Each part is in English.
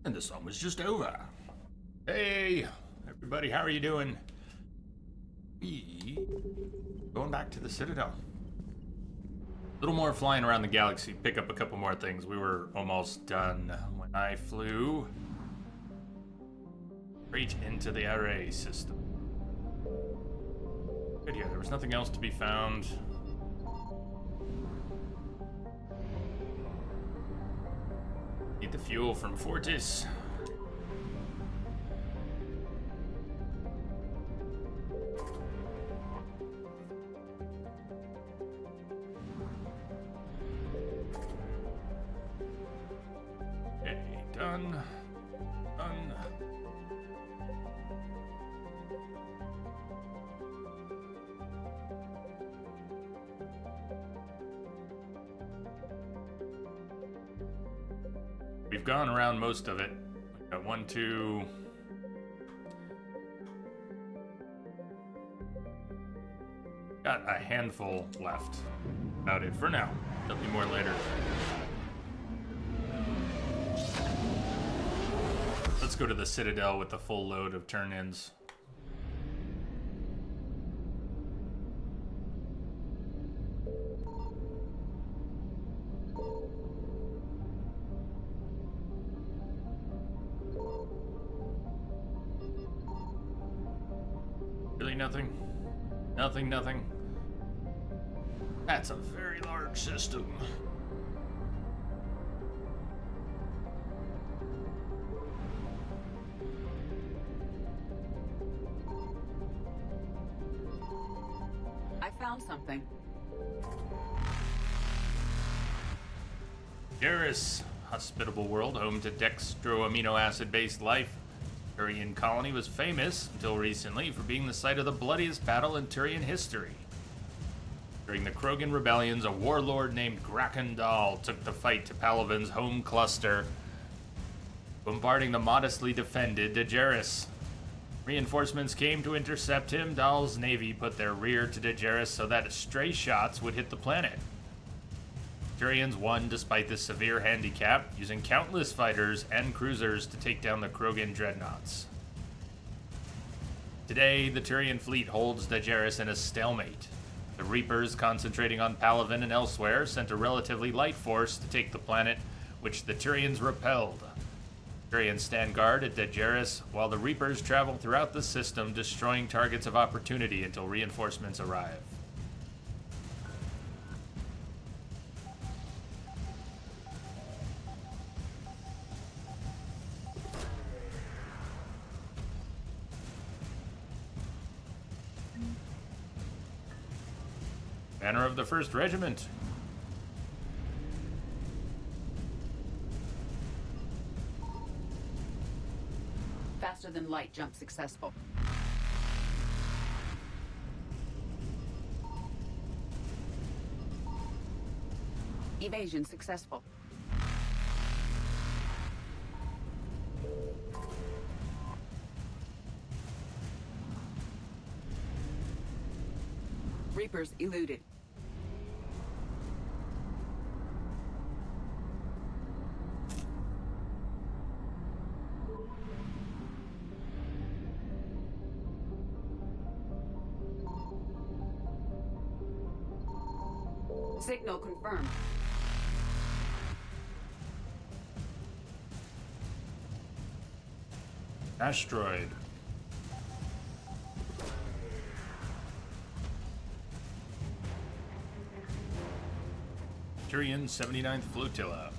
And the song was just over. Hey, everybody, how are you doing? Going back to the Citadel. A little more flying around the galaxy, pick up a couple more things. We were almost done when I flew straight into the array system. Good, yeah, there was nothing else to be found. Need the fuel from Fortis. Okay, done. Done. We've gone around most of it. We've got one, two. Got a handful left. About it for now. There'll be more later. Let's go to the Citadel with the full load of turn-ins. Really nothing? Nothing. That's a very large system. I found something. Jairus, hospitable world, home to dextro amino acid-based life. Turian colony was famous, until recently, for being the site of the bloodiest battle in Turian history. During the Krogan rebellions, a warlord named Grakendal took the fight to Palaven's home cluster, bombarding the modestly defended Dejaris. Reinforcements came to intercept him. Dahl's navy put their rear to Dejaris so that stray shots would hit the planet. Turians won despite this severe handicap, using countless fighters and cruisers to take down the Krogan dreadnoughts. Today, the Turian fleet holds Dejaris in a stalemate. The Reapers, concentrating on Palaven and elsewhere, sent a relatively light force to take the planet, which the Turians repelled. Turians stand guard at Dejaris, while the Reapers travel throughout the system, destroying targets of opportunity until reinforcements arrive. Banner of the 1st Regiment. Faster than light jump successful. Evasion successful. Reapers eluded. Signal confirmed. Asteroid. Turian 79th Flotilla.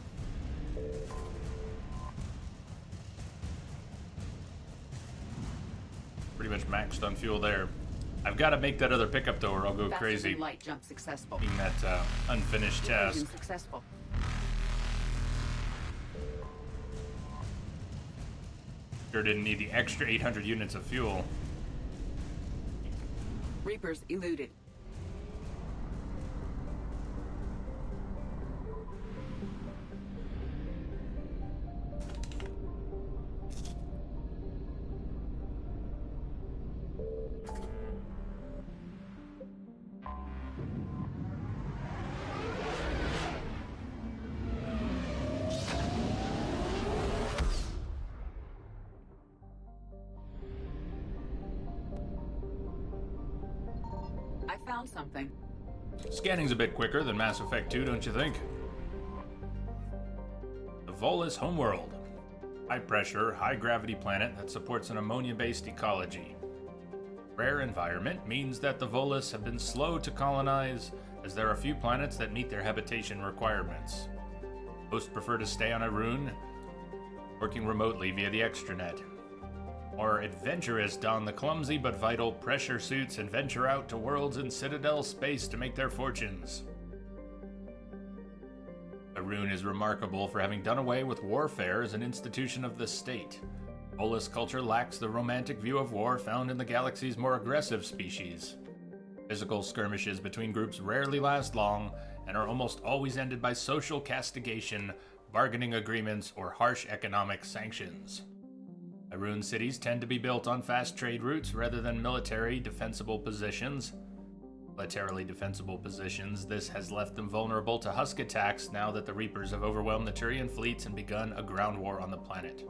Pretty much maxed on fuel there. I've got to make that other pickup though, or I'll go crazy. Light jump successful. Being that unfinished task. Successful. Sure didn't need the extra 800 units of fuel. Reapers eluded. found something. Scanning's a bit quicker than Mass Effect 2, don't you think? The Volus homeworld. High-pressure, high-gravity planet that supports an ammonia-based ecology. Rare environment means that the Volus have been slow to colonize, as there are few planets that meet their habitation requirements. Most prefer to stay on Arun, working remotely via the extranet. More adventurous don the clumsy but vital pressure suits and venture out to worlds in Citadel space to make their fortunes. Arun is remarkable for having done away with warfare as an institution of the state. Volus culture lacks the romantic view of war found in the galaxy's more aggressive species. Physical skirmishes between groups rarely last long and are almost always ended by social castigation, bargaining agreements, or harsh economic sanctions. Arun cities tend to be built on fast trade routes rather than militarily defensible positions. This has left them vulnerable to Husk attacks now that the Reapers have overwhelmed the Turian fleets and begun a ground war on the planet.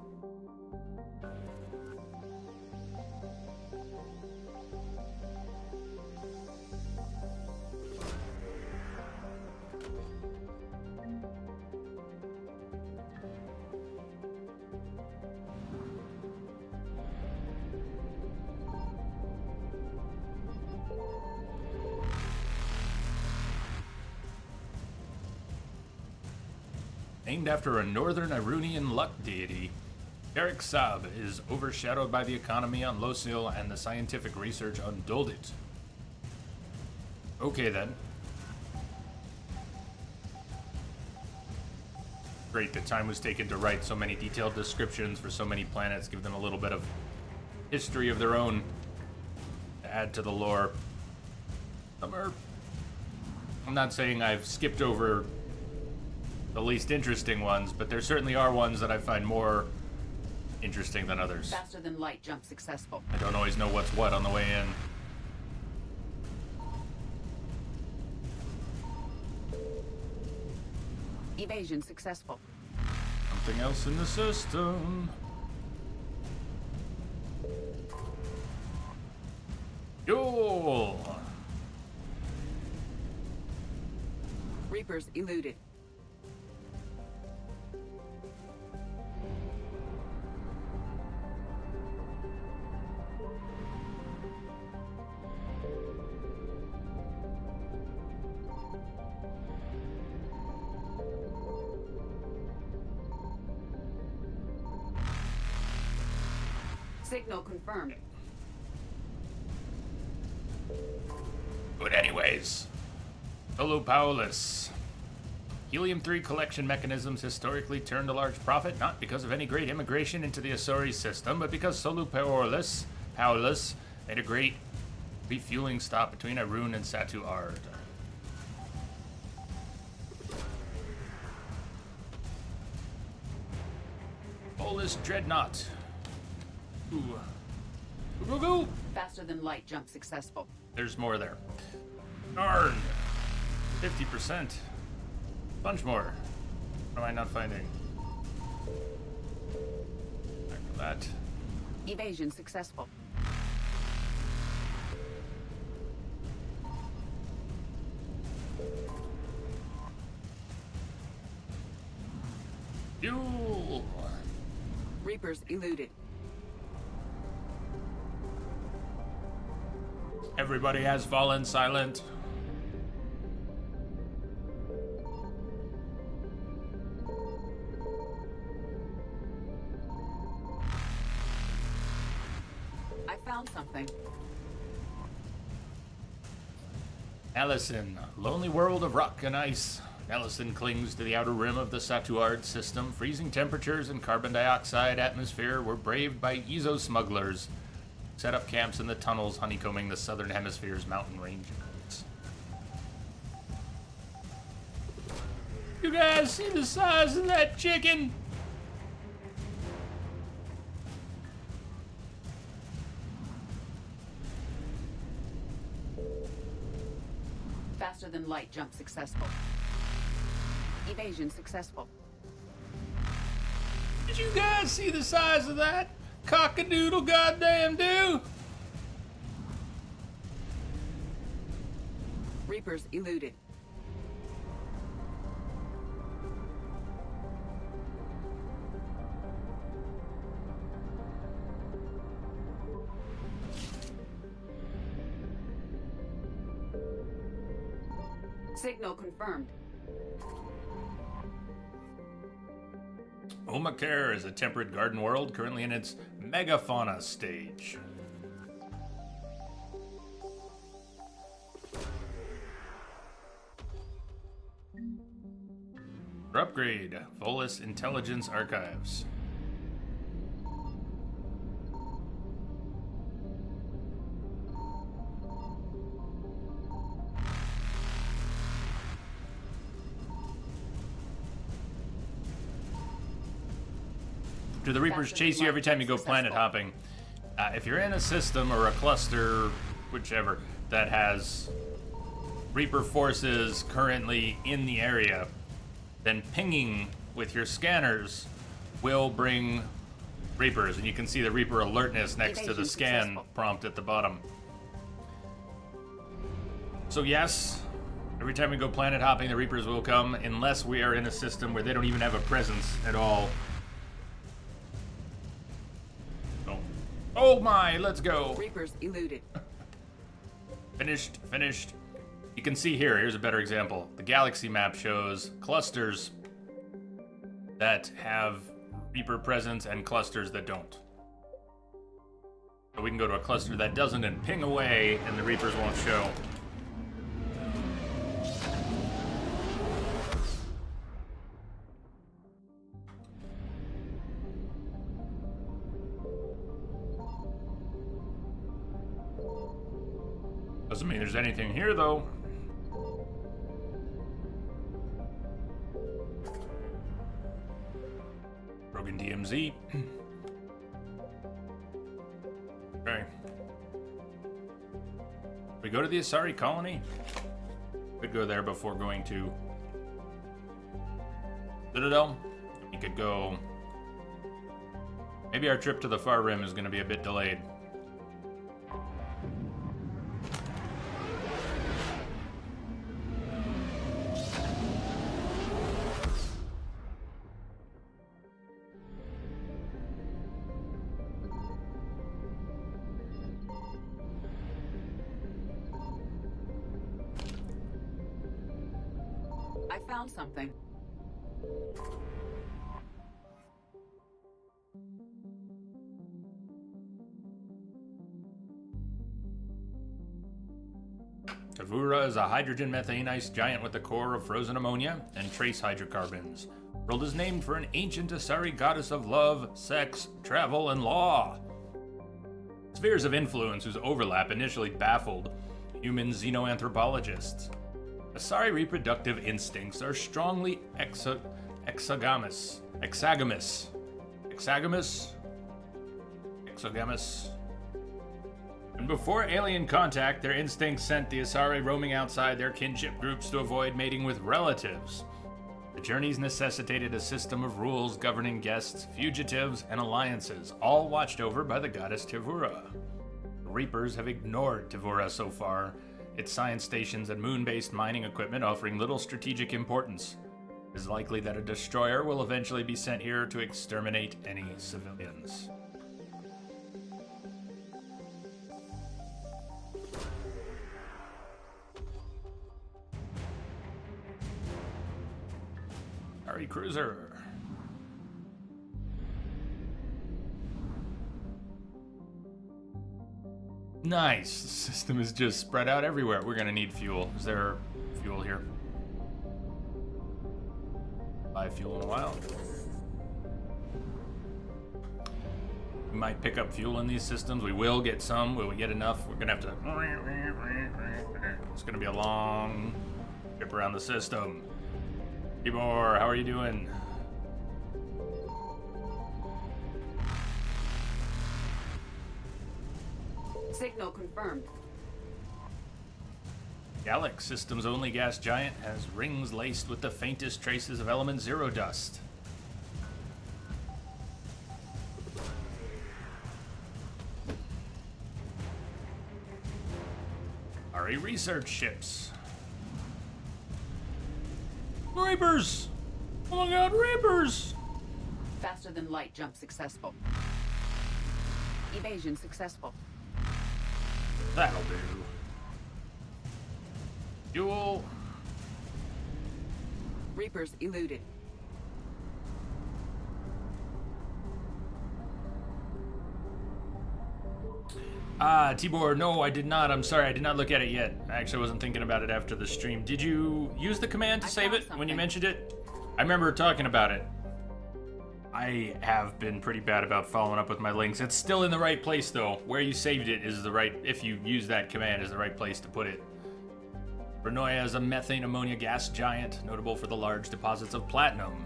Named after a northern Irunian luck deity, Derek Sab is overshadowed by the economy on Losil and the scientific research on Doldit. Okay then. Great that time was taken to write so many detailed descriptions for so many planets, give them a little bit of history of their own to add to the lore. I'm not saying I've skipped over the least interesting ones, but there certainly are ones that I find more interesting than others. Faster than light jump successful. I don't always know what's what on the way in. Evasion successful. Something else in the system. Yo! Reapers eluded. Signal confirmed. But anyways, Solo Paulus. Helium-3 collection mechanisms historically turned a large profit, not because of any great immigration into the Asori system, but because Solo Paulus made a great refueling stop between Arun and Satu Ard. Paulus Dreadnought. Ooh. Go, go, go! Faster than light jump successful. There's more there. Darn! 50%. Bunch more. What am I not finding? Back for that. Evasion successful. Fuel! Reapers eluded. Everybody has fallen silent. I found something. Allison, lonely world of rock and ice. Allison clings to the outer rim of the Satuard system. Freezing temperatures and carbon dioxide atmosphere were braved by Ezo smugglers. Set up camps in the tunnels honeycombing the southern hemisphere's mountain ranges. You guys see the size of that chicken? Faster than light jump successful. Evasion successful. Did you guys see the size of that? Cock-a-doodle goddamn do! Reapers eluded. Signal confirmed. Omakare is a temperate garden world currently in its megafauna stage. For upgrade, Volus Intelligence Archives. Do the Reapers chase you every time you go planet hopping? If you're in a system or a cluster, whichever, that has Reaper forces currently in the area, then pinging with your scanners will bring Reapers, and you can see the Reaper alertness next to the scan prompt at the bottom. So yes, every time we go planet hopping, the Reapers will come, unless we are in a system where they don't even have a presence at all. Oh my, let's go. Reapers eluded. Finished. You can see here's a better example. The galaxy map shows clusters that have Reaper presence and clusters that don't. So we can go to a cluster that doesn't and ping away and the Reapers won't show. Doesn't mean there's anything here, though. Broken DMZ. Okay. We go to the Asari Colony? Could go there before going to Citadel. We could go... Maybe our trip to the Far Rim is going to be a bit delayed. I found something. Tavura is a hydrogen methane ice giant with a core of frozen ammonia and trace hydrocarbons. The world is named for an ancient Asari goddess of love, sex, travel, and law. Spheres of influence whose overlap initially baffled human xenoanthropologists. Asari reproductive instincts are strongly exogamous. And before alien contact, their instincts sent the Asari roaming outside their kinship groups to avoid mating with relatives. The journeys necessitated a system of rules governing guests, fugitives, and alliances, all watched over by the goddess Tavura. The Reapers have ignored Tavura so far, its science stations and moon-based mining equipment offering little strategic importance. It is likely that a destroyer will eventually be sent here to exterminate any civilians. Ari Cruiser. Nice. The system is just spread out everywhere. We're gonna need fuel. Is there fuel here? Buy fuel in a while. We might pick up fuel in these systems. We will get some. Will we get enough? We're gonna have to... It's gonna be a long trip around the system. Tibor, how are you doing? Signal confirmed. Gallic, system's only gas giant, has rings laced with the faintest traces of element zero dust. Ari research ships. Reapers! Oh my god, Reapers! Faster than light jump successful. Evasion successful. That'll do. Fuel. Reapers eluded. Tibor, no, I did not. I'm sorry, I did not look at it yet. I actually wasn't thinking about it after the stream. Did you use the command to save it when you mentioned it? I remember talking about it. I have been pretty bad about following up with my links. It's still in the right place, though. Where you saved it is the right, if you use that command, is the right place to put it. Renoya is a methane ammonia gas giant, notable for the large deposits of platinum.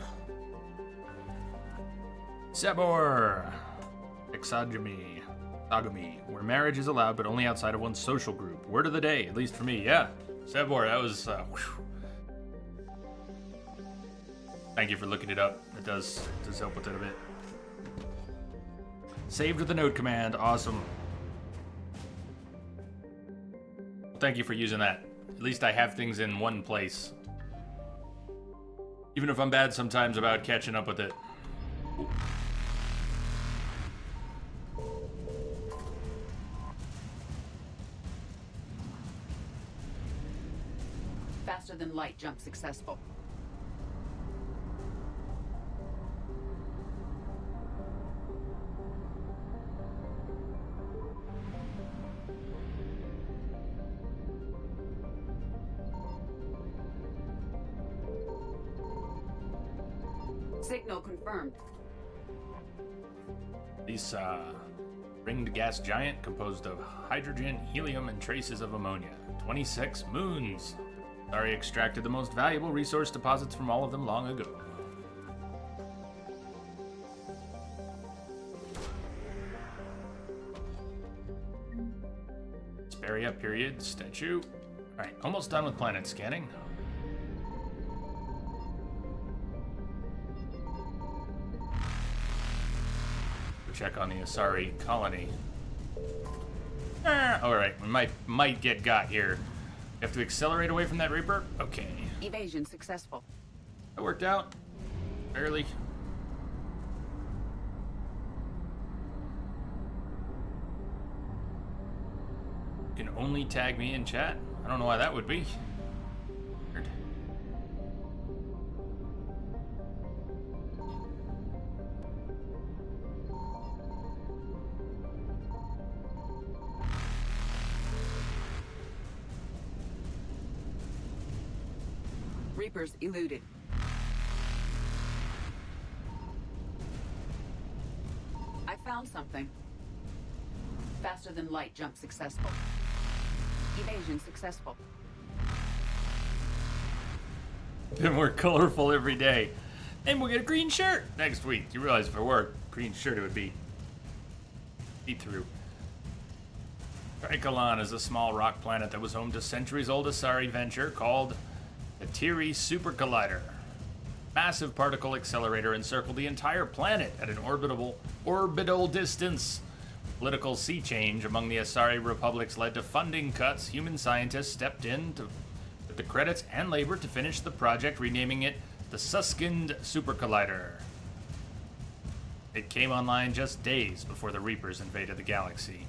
Sebor. Exogamy. Agami, where marriage is allowed but only outside of one's social group. Word of the day, at least for me, yeah. Sebor, that was, Thank you for looking it up. It does help with it a bit. Saved with the note command, awesome. Thank you for using that. At least I have things in one place. Even if I'm bad sometimes about catching up with it. Ooh. Faster than light jump successful. Signal confirmed. This ringed gas giant composed of hydrogen, helium, and traces of ammonia. 26 moons. Sorry, extracted the most valuable resource deposits from all of them long ago. Speria period statue. Alright, almost done with planet scanning. Check on the Asari colony. Alright, we might get got here. You have to accelerate away from that Reaper? Okay. Evasion successful. That worked out. Barely. You can only tag me in chat? I don't know why that would be. Weird. Reapers eluded. I found something. Faster than light jump successful. Evasion successful. Been more colorful every day. And we'll get a green shirt next week. You realize if I wore a green shirt it would be see-through. Tricolon is a small rock planet that was home to centuries-old Asari venture called the Tiri Super Collider. Massive particle accelerator encircled the entire planet at an orbital distance. Political sea change among the Asari republics led to funding cuts. Human scientists stepped in with the credits and labor to finish the project, renaming it the Suskind Super Collider. It came online just days before the Reapers invaded the galaxy.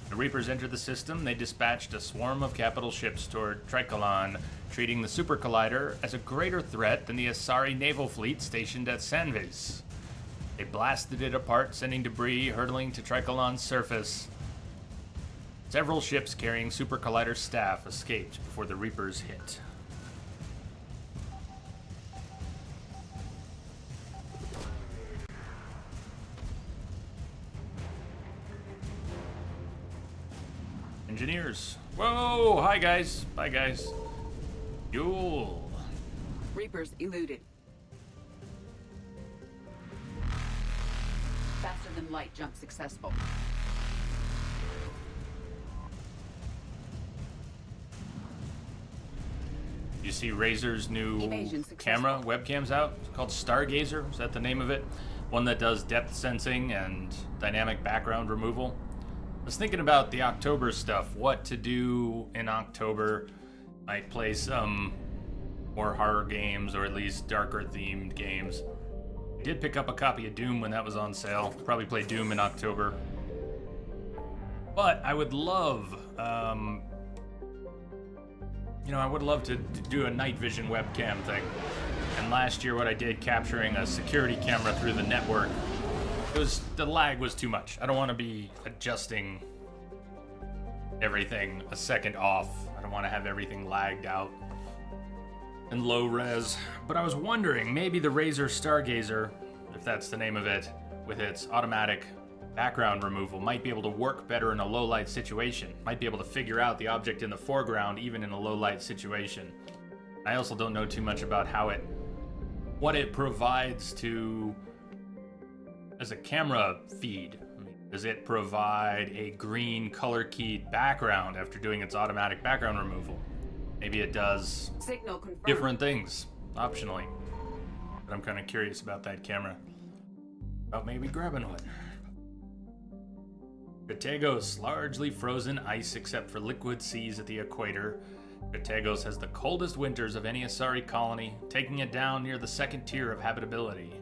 The Reapers entered the system. They dispatched a swarm of capital ships toward Tricolon, treating the Super Collider as a greater threat than the Asari naval fleet stationed at Sanvis. They blasted it apart, sending debris hurtling to Tricolon's surface. Several ships carrying Super Collider staff escaped before the Reapers hit. Engineers. Whoa! Hi, guys. Bye, guys. Fuel. Reapers eluded. Faster than light jump successful. You see Razer's new camera, webcam's out. It's called Stargazer. Is that the name of it? One that does depth sensing and dynamic background removal. I was thinking about the October stuff. What to do in October. Might play some more horror games, or at least darker themed games. I did pick up a copy of Doom when that was on sale. Probably play Doom in October. But I would love, I would love to do a night vision webcam thing. And last year what I did, capturing a security camera through the network, the lag was too much. I don't want to be adjusting everything a second off. I don't want to have everything lagged out and low res. But I was wondering, maybe the Razer Stargazer, if that's the name of it, with its automatic background removal, might be able to work better in a low light situation. Might be able to figure out the object in the foreground even in a low light situation. I also don't know too much about what it provides as a camera feed. Does it provide a green color keyed background after doing its automatic background removal? Maybe it does Signal confirmed. different things, optionally. But I'm kind of curious about that camera. About maybe grabbing one. Catagos, largely frozen ice except for liquid seas at the equator. Catagos has the coldest winters of any Asari colony, taking it down near the second tier of habitability.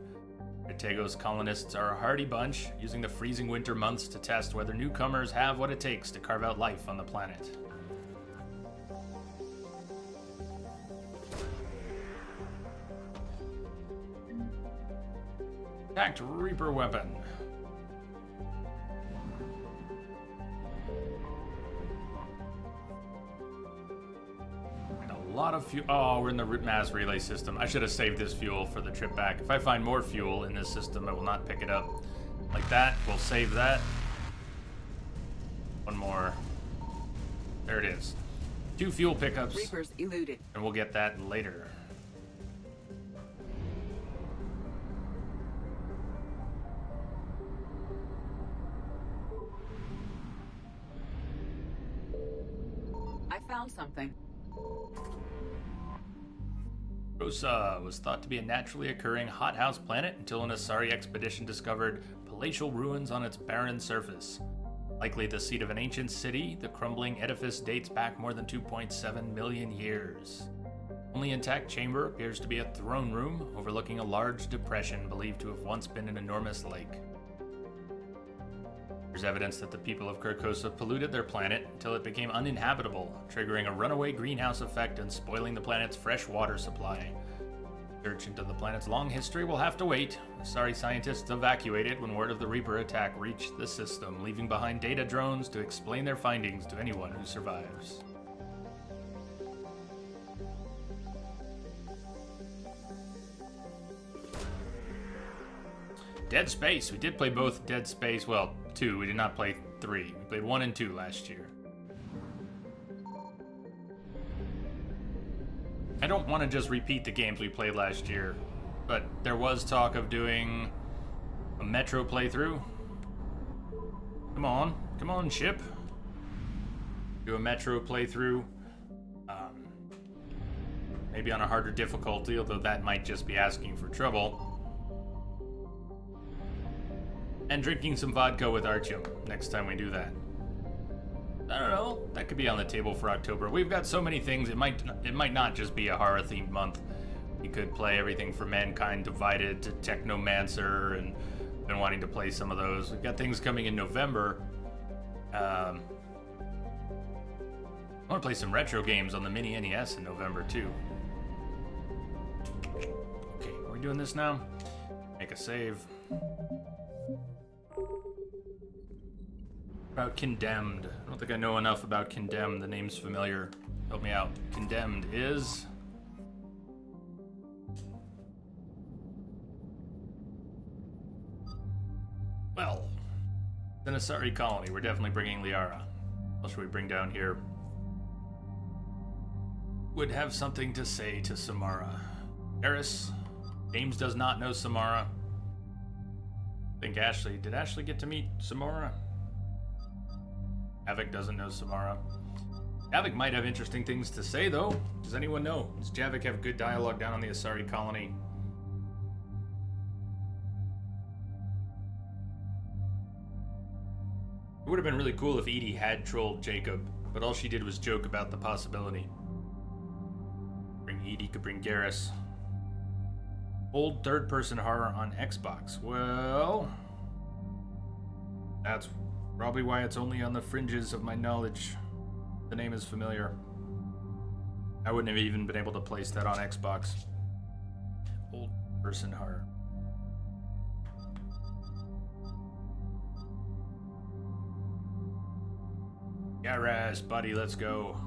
Catagos colonists are a hardy bunch, using the freezing winter months to test whether newcomers have what it takes to carve out life on the planet. Attacked Reaper weapon. A lot of fuel. Oh, we're in the mass relay system. I should have saved this fuel for the trip back. If I find more fuel in this system, I will not pick it up. Like that, we'll save that. One more. There it is. 2 fuel pickups. Reapers eluded. And we'll get that later. I found something. Rosa was thought to be a naturally occurring hothouse planet until an Asari expedition discovered palatial ruins on its barren surface. Likely the seat of an ancient city, the crumbling edifice dates back more than 2.7 million years. Only intact chamber appears to be a throne room overlooking a large depression believed to have once been an enormous lake. There's evidence that the people of Carcosa polluted their planet until it became uninhabitable, triggering a runaway greenhouse effect and spoiling the planet's fresh water supply. Research into the planet's long history will have to wait. Asari scientists evacuated when word of the Reaper attack reached the system, leaving behind data drones to explain their findings to anyone who survives. Dead Space. We did play both Dead Space, well, 2. We did not play 3. We played 1 and 2 last year. I don't want to just repeat the games we played last year, but there was talk of doing a Metro playthrough. Come on, ship. Do a Metro playthrough. Maybe on a harder difficulty, although that might just be asking for trouble. And drinking some vodka with Artyom next time we do that. I don't know. That could be on the table for October. We've got so many things. It might not just be a horror-themed month. We could play everything from Mankind Divided to Technomancer, and been wanting to play some of those. We've got things coming in November. I want to play some retro games on the Mini NES in November too. Okay, are we doing this now? Make a save. About Condemned. I don't think I know enough about Condemned. The name's familiar. Help me out. Condemned is... well, it's an Asari colony. We're definitely bringing Liara. What should we bring down here? Would have something to say to Samara. Eris. James does not know Samara. I think Ashley... did Ashley get to meet Samara? Javik doesn't know Samara. Javik might have interesting things to say, though. Does anyone know? Does Javik have good dialogue down on the Asari colony? It would have been really cool if Edie had trolled Jacob, but all she did was joke about the possibility. Bring Edie could bring Garrus. Old third-person horror on Xbox. Well, that's probably why it's only on the fringes of my knowledge. The name is familiar. I wouldn't have even been able to place that on Xbox. Old person horror. Garrus, buddy, let's go.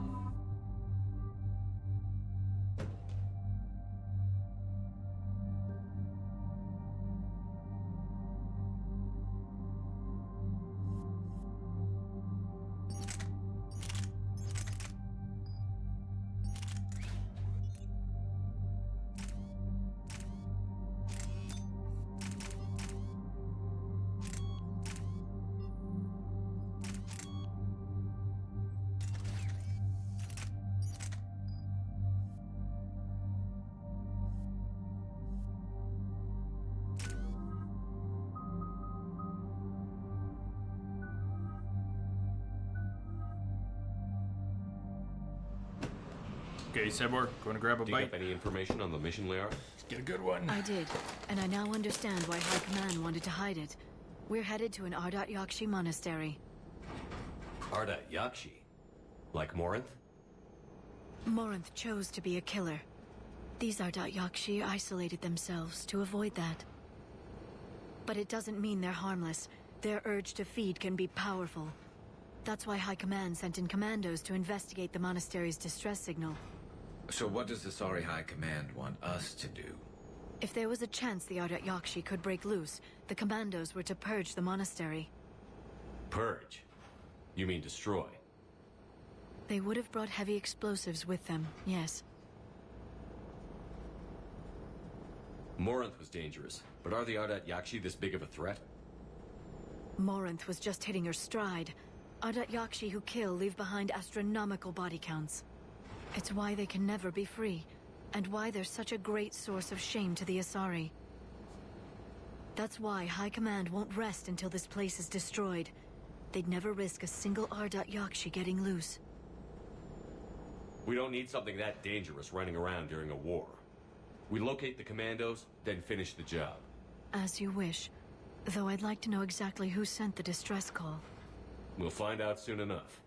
Okay, Sebor, going to grab a Dig bite? up any information on the mission, Liara? Get a good one. I did, and I now understand why High Command wanted to hide it. We're headed to an Ardat-Yakshi monastery. Ardat-Yakshi? Like Morinth? Morinth chose to be a killer. These Ardat-Yakshi isolated themselves to avoid that. But it doesn't mean they're harmless. Their urge to feed can be powerful. That's why High Command sent in commandos to investigate the monastery's distress signal. So what does the Sorry High Command want us to do? If there was a chance the Ardat-Yakshi could break loose, the commandos were to purge the monastery. Purge? You mean destroy? They would have brought heavy explosives with them, yes. Morinth was dangerous, but are the Ardat-Yakshi this big of a threat? Morinth was just hitting her stride. Ardat-Yakshi who kill leave behind astronomical body counts. It's why they can never be free, and why they're such a great source of shame to the Asari. That's why High Command won't rest until this place is destroyed. They'd never risk a single Ardat-Yakshi getting loose. We don't need something that dangerous running around during a war. We locate the commandos, then finish the job. As you wish. Though I'd like to know exactly who sent the distress call. We'll find out soon enough.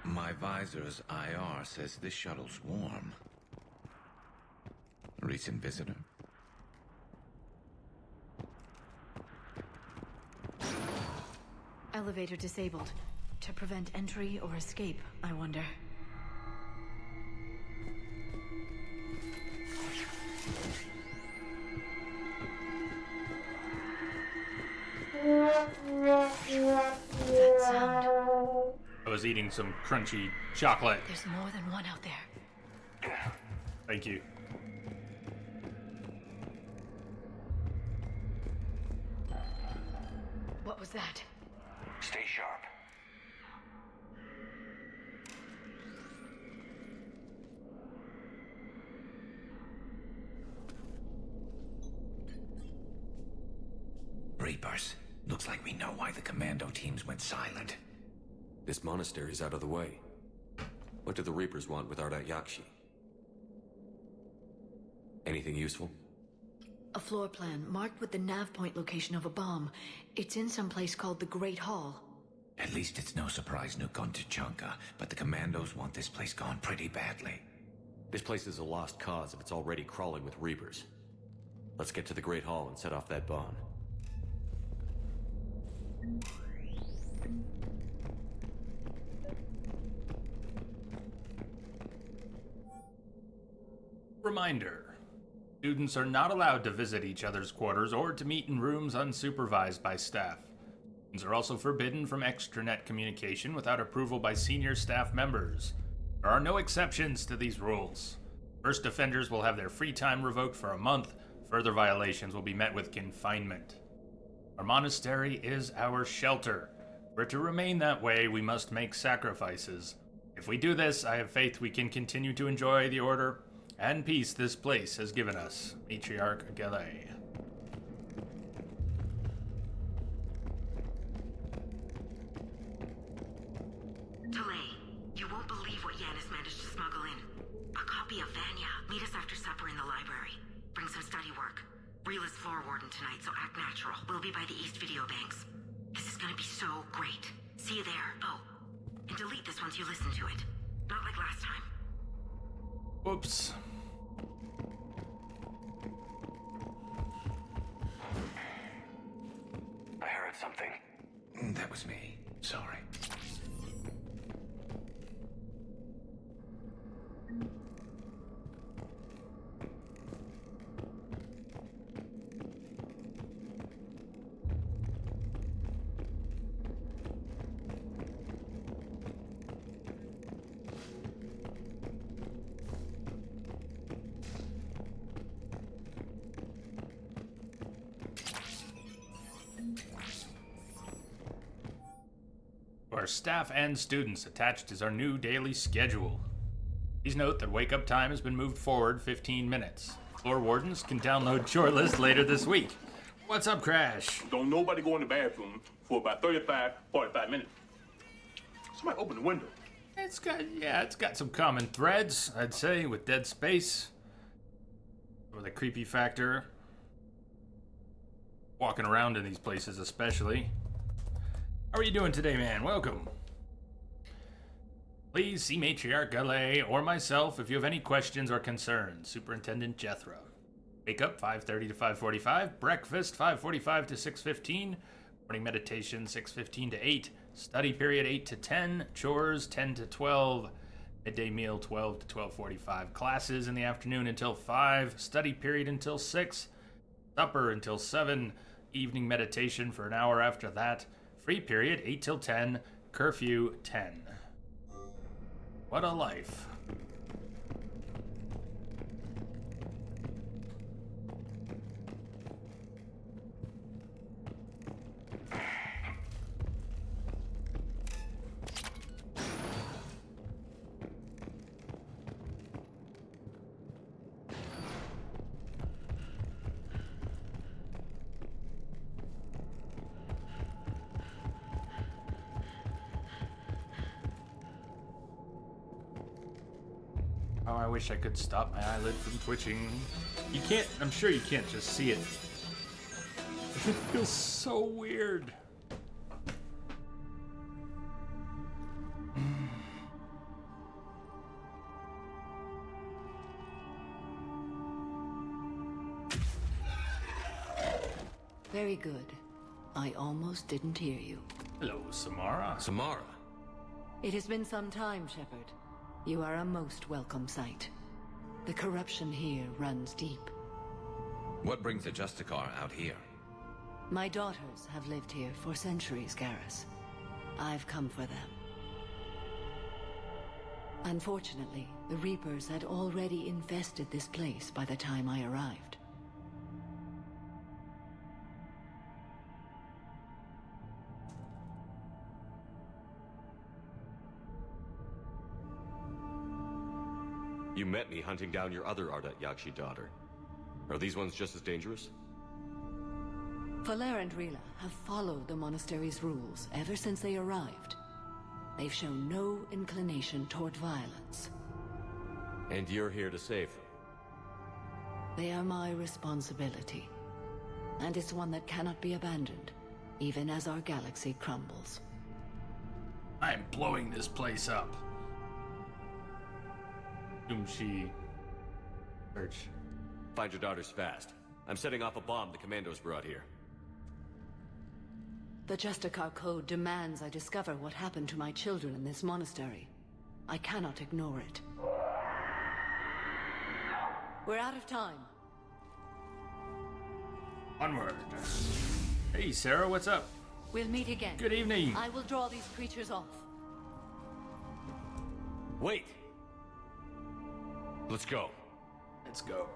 My visor's IR says this shuttle's warm. Recent visitor? Elevator disabled. To prevent entry or escape, I wonder. That sound. I was eating some crunchy chocolate. There's more than one out there. Thank you. What was that? Stay sharp. Reapers. Looks like we know why the commando teams went silent. This monastery's out of the way. What do the Reapers want with Ardat-Yakshi? Anything useful? A floor plan marked with the nav point location of a bomb. It's in some place called the Great Hall. At least it's no surprise Nuke gone to Chunka, but the commandos want this place gone pretty badly. This place is a lost cause if it's already crawling with Reapers. Let's get to the Great Hall and set off that bomb. Reminder. Students are not allowed to visit each other's quarters or to meet in rooms unsupervised by staff. Phones are also forbidden from extranet communication without approval by senior staff members. There are no exceptions to these rules. First offenders will have their free time revoked for a month. Further violations will be met with confinement. Our monastery is our shelter. For it to remain that way, we must make sacrifices. If we do this, I have faith we can continue to enjoy the order and peace this place has given us. Matriarch Galay. Delay. You won't believe what Yanis managed to smuggle in. A copy of Vanya. Meet us after supper in the library. Bring some study work. Reela's floor warden tonight, so act natural. We'll be by the East Video Banks. This is gonna be so great. See you there. Oh, and delete this once you listen to it. Not like last time. Whoops. I heard something. That was me. Sorry. Our staff and students attached is our new daily schedule. Please note that wake-up time has been moved forward 15 minutes. Floor wardens can download chore list later this week. What's up, Crash? Don't nobody go in the bathroom for about 45 minutes. Somebody open the window. It's got some common threads, I'd say, with Dead Space. Or the creepy factor. Walking around in these places especially. How are you doing today, man? Welcome. Please see Matriarch Galay or myself if you have any questions or concerns. Superintendent Jethro. Wake up 5:30 to 5:45. Breakfast 5:45 to 6:15. Morning meditation 6:15 to 8. Study period 8 to 10. Chores 10 to 12. Midday meal 12 to 12:45. Classes in the afternoon until 5. Study period until 6. Supper until 7. Evening meditation for an hour after that. Free period 8 till 10. Curfew 10. What a life. Oh, I wish I could stop my eyelid from twitching. You can't, I'm sure you can't just see it. It feels so weird. Very good. I almost didn't hear you. Hello, Samara. Samara. It has been some time, Shepard. You are a most welcome sight. The corruption here runs deep. What brings the Justicar out here? My daughters have lived here for centuries, Garrus. I've come for them. Unfortunately, the Reapers had already infested this place by the time I arrived. You met me hunting down your other Ardat-Yakshi daughter. Are these ones just as dangerous? Falere and Reela have followed the monastery's rules ever since they arrived. They've shown no inclination toward violence. And you're here to save them? They are my responsibility. And it's one that cannot be abandoned, even as our galaxy crumbles. I'm blowing this place up. She search. Find your daughters fast. I'm setting off a bomb the commandos brought here. The Justicar Code demands I discover what happened to my children in this monastery. I cannot ignore it. We're out of time. Onward. Hey, Sarah, what's up? We'll meet again. Good evening. I will draw these creatures off. Wait! Let's go. Let's go.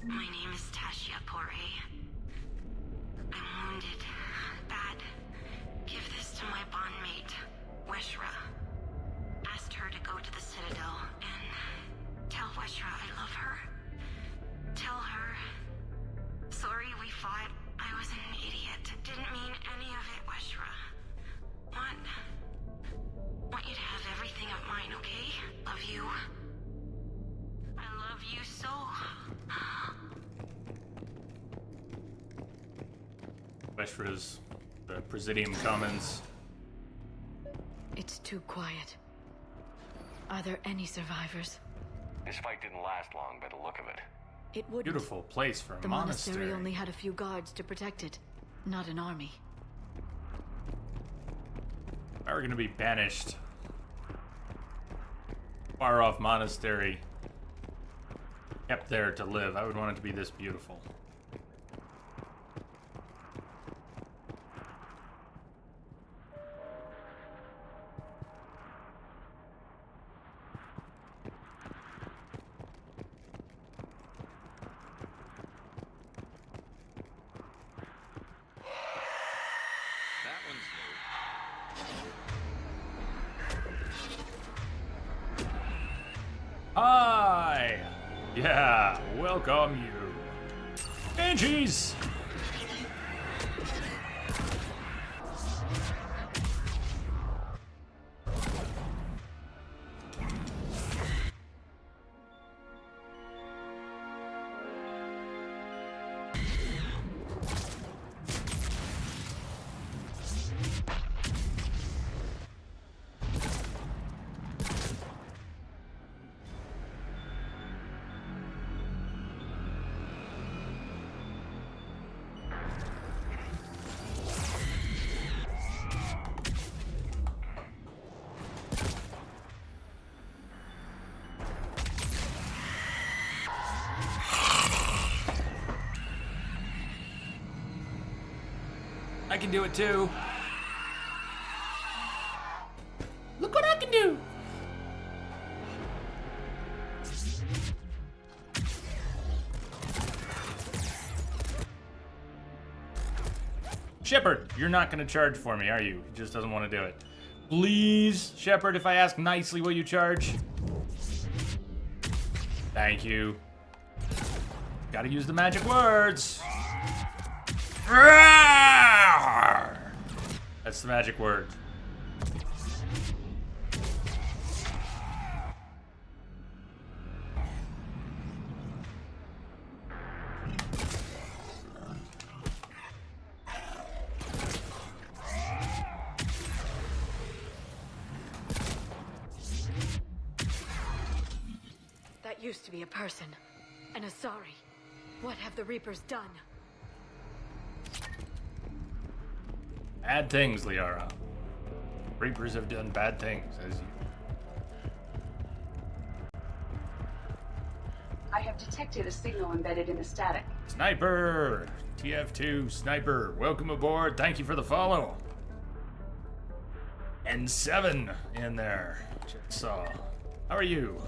My name is Tashia Poré. I'm wounded. Bad. Give this to my bondmate, Weshra. Asked her to go to the Citadel and tell Weshra I love her. Tell her. Sorry we fought. I was an idiot. Didn't mean any of it, Weshra. Want you to have everything of mine, okay? Love you. I love you so. Weshra's the Presidium Commons. It's too quiet. Are there any survivors? This fight didn't last long by the look of it. It wouldn't. Beautiful place for a The monastery. monastery only had a few guards to protect it, not an army. If I were going to be banished, far off monastery, kept there to live, I would want it to be this beautiful. Hi! Yeah, welcome you. Banshees! I can do it too. Look what I can do. Shepard, you're not gonna charge for me, are you? He just doesn't want to do it. Please, Shepard, if I ask nicely, will you charge? Thank you. Gotta use the magic words. That's the magic word. That used to be a person. An Asari. What have the Reapers done? Bad things, Liara. Reapers have done bad things, as you... I have detected a signal embedded in the static. Sniper! TF2 Sniper, welcome aboard. Thank you for the follow. N7 in there. Jigsaw. How are you?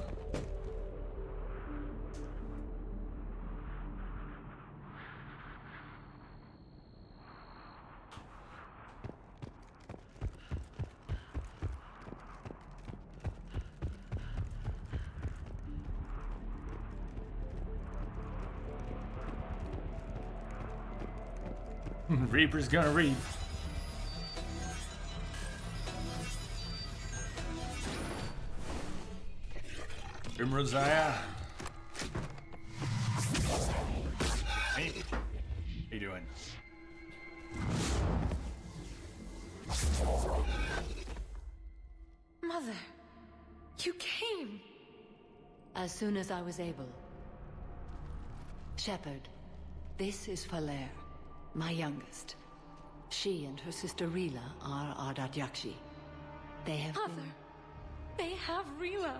Reaper's gonna reap. Rosiah. Hey, how you doing? Mother, you came. As soon as I was able. Shepard, this is Falere, my youngest. She and her sister Rila are Ardat-Yakshi. They have Mother, been... they have Rila.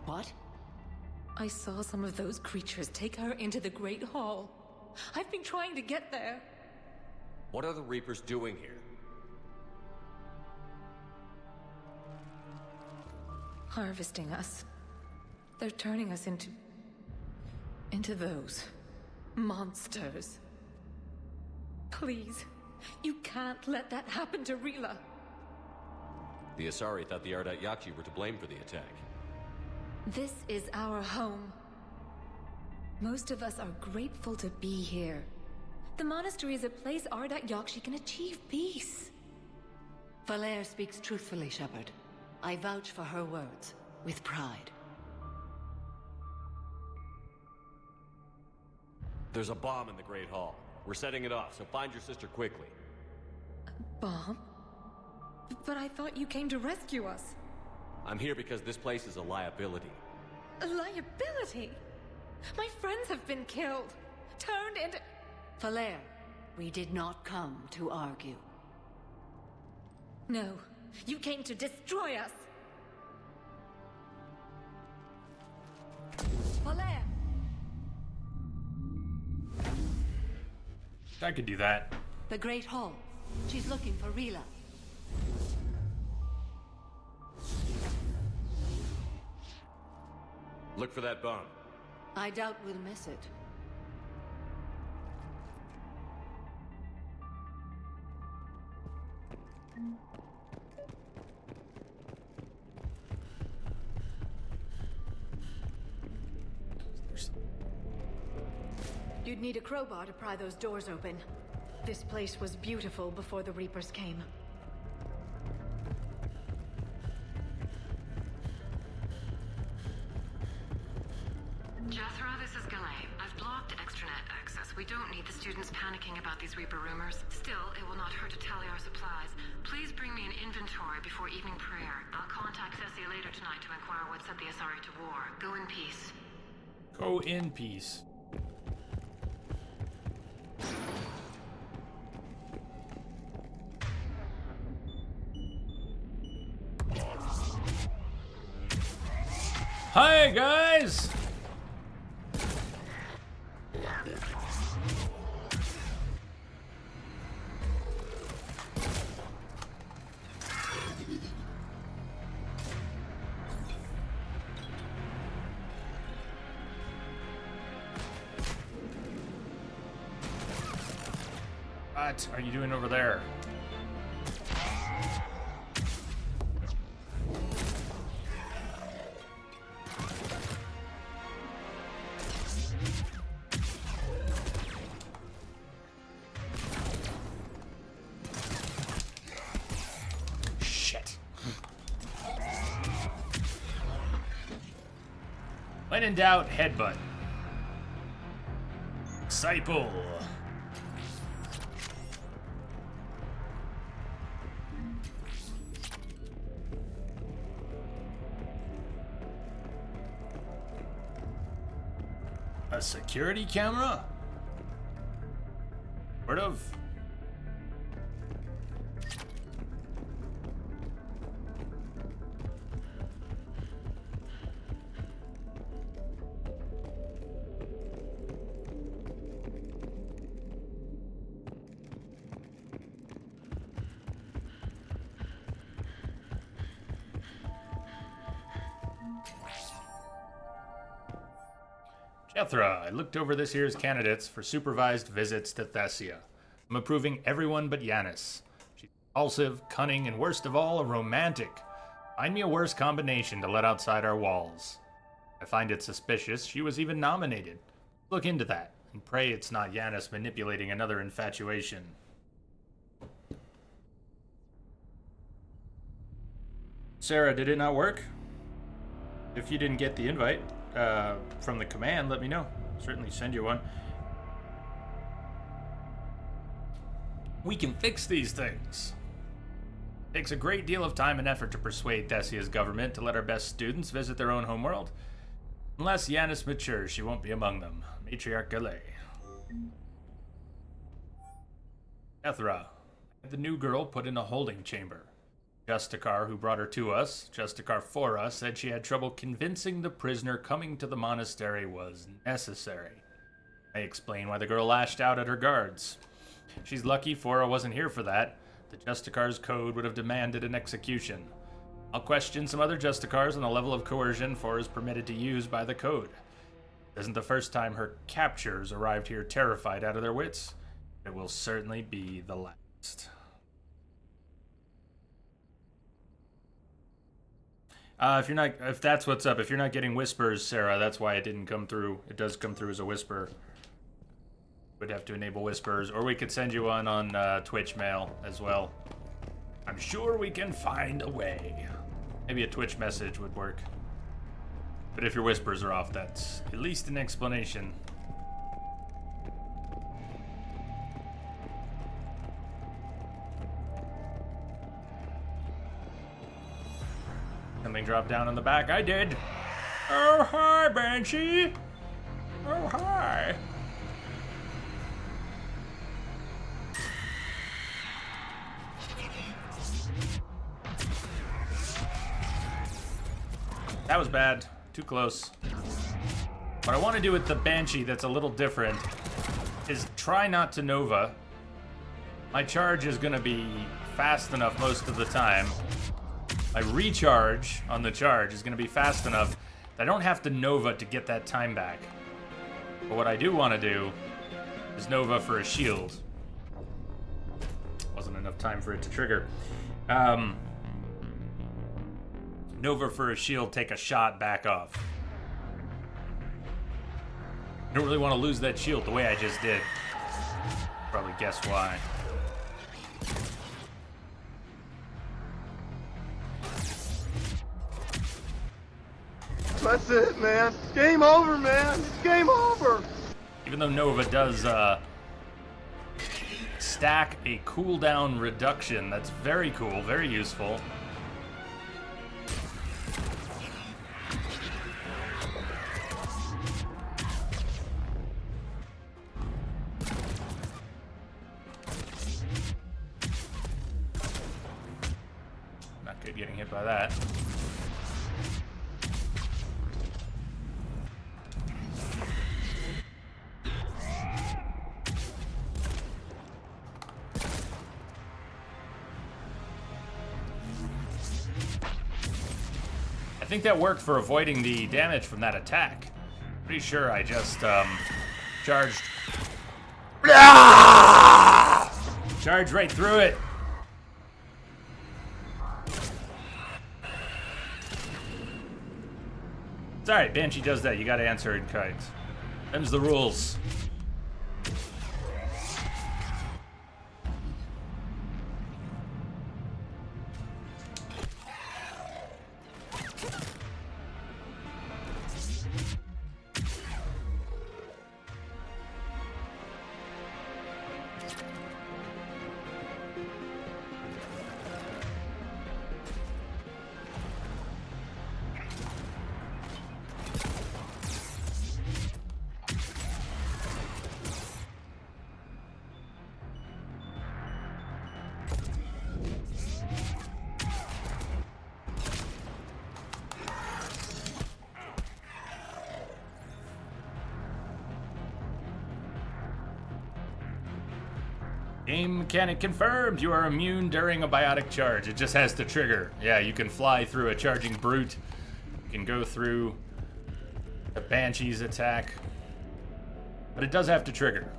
What? I saw some of those creatures take her into the Great Hall. I've been trying to get there. What are the Reapers doing here? Harvesting us. They're turning us into those monsters. Please, you can't let that happen to Rila. The Asari thought the Ardat-Yakshi were to blame for the attack. This is our home. Most of us are grateful to be here. The monastery is a place Ardat-Yakshi can achieve peace. Valere speaks truthfully, Shepard. I vouch for her words, with pride. There's a bomb in the Great Hall. We're setting it off, so find your sister quickly. Bomb? But I thought you came to rescue us. I'm here because this place is a liability. A liability? My friends have been killed. Turned into... Valere, we did not come to argue. No, you came to destroy us. Valere! I could do that. The Great Hall. She's looking for Rila. Look for that bomb. I doubt we'll miss it. You'd need a crowbar to pry those doors open. This place was beautiful before the Reapers came. Jethro, this is Galay. I've blocked extranet access. We don't need the students panicking about these Reaper rumors. Still, it will not hurt to tally our supplies. Please bring me an inventory before evening prayer. I'll contact Thessia later tonight to inquire what set the Asari to war. Go in peace. Go in peace. Hi, guys! What are you doing over there? Shit. When in doubt, headbutt. Disciple. A security camera? Sort of. Jethra, I looked over this year's candidates for supervised visits to Thessia. I'm approving everyone but Yanis. She's impulsive, cunning, and worst of all, a romantic. Find me a worse combination to let outside our walls. I find it suspicious she was even nominated. Look into that, and pray it's not Yanis manipulating another infatuation. Sarah, did it not work? If you didn't get the invite from the command, let me know. Certainly send you one. We can fix these things. It takes a great deal of time and effort to persuade Thessia's government to let our best students visit their own homeworld. Unless Yanis matures, she won't be among them. Matriarch Galay. Ethra, had the new girl put in a holding chamber. Justicar, who brought her to us, Justicar for us, said she had trouble convincing the prisoner coming to the monastery was necessary. I explained why the girl lashed out at her guards. She's lucky Fora wasn't here for that. The Justicar's code would have demanded an execution. I'll question some other Justicars on the level of coercion Fora is permitted to use by the code. It isn't the first time her captures arrived here terrified out of their wits. It will certainly be the last. If that's what's up, if you're not getting whispers, Sarah, that's why it didn't come through. It does come through as a whisper. We'd have to enable whispers, or we could send you one on Twitch mail as well. I'm sure we can find a way. Maybe a Twitch message would work. But if your whispers are off, that's at least an explanation. Something dropped down in the back. I did. Oh, hi, Banshee. Oh, hi. That was bad. Too close. What I want to do with the Banshee that's a little different is try not to Nova. My charge is going to be fast enough most of the time. My recharge on the charge is going to be fast enough that I don't have to Nova to get that time back. But what I do want to do is Nova for a shield. Wasn't enough time for it to trigger. Nova for a shield, take a shot, back off. I don't really want to lose that shield the way I just did. Probably guess why. That's it, man. Game over, man. Game over. Even though Nova does stack a cooldown reduction, that's very cool, very useful. Not good getting hit by that. I think that worked for avoiding the damage from that attack. Pretty sure I just charged. Charged right through it. It's alright, Banshee does that. You gotta answer in kind. Them's the rules. Game mechanic confirmed. You are immune during a biotic charge. It just has to trigger. Yeah, you can fly through a charging brute. You can go through a Banshee's attack. But it does have to trigger.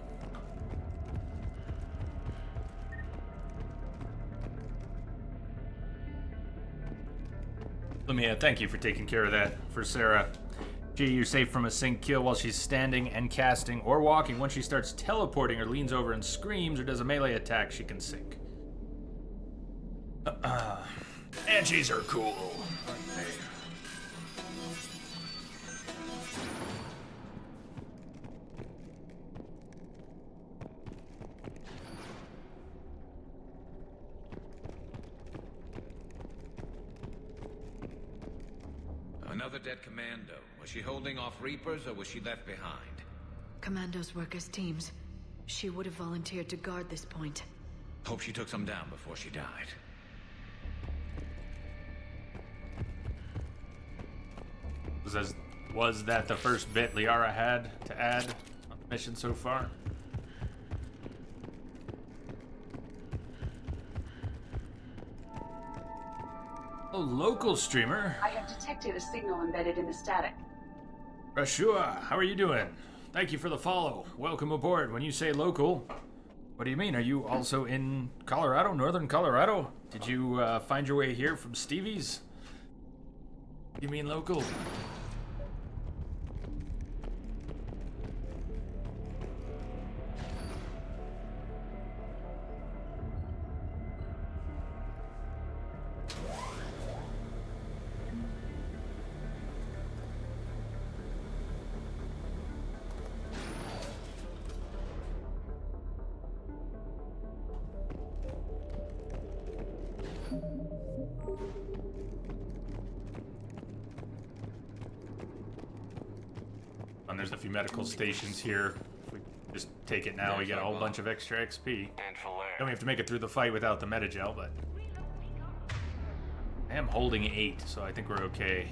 Let me thank you for taking care of that for Sarah. Gee, you're safe from a sync kill while she's standing and casting or walking. Once she starts teleporting or leans over and screams or does a melee attack, she can sync. Banshees are cool. Another dead commando. Was she holding off Reapers or was she left behind? Commandos work as teams. She would have volunteered to guard this point. Hope she took some down before she died. Was that the first bit Liara had to add on the mission so far? A local streamer. I have detected a signal embedded in the static. Rashua, how are you doing? Thank you for the follow. Welcome aboard. When you say local, what do you mean? Are you also in Colorado, northern Colorado? Did you find your way here from Stevie's? You mean local? And there's a few medical stations here. If we just take it now, we get a whole bunch of extra XP. Then we have to make it through the fight without the metagel, but I am holding 8, so I think we're okay.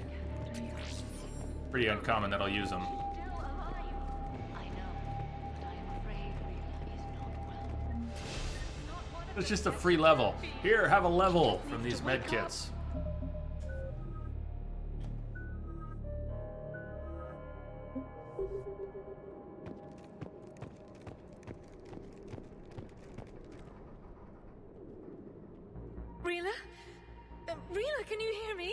Pretty uncommon that I'll use them. It's just a free level. Here, have a level from these med kits. Rila, can you hear me?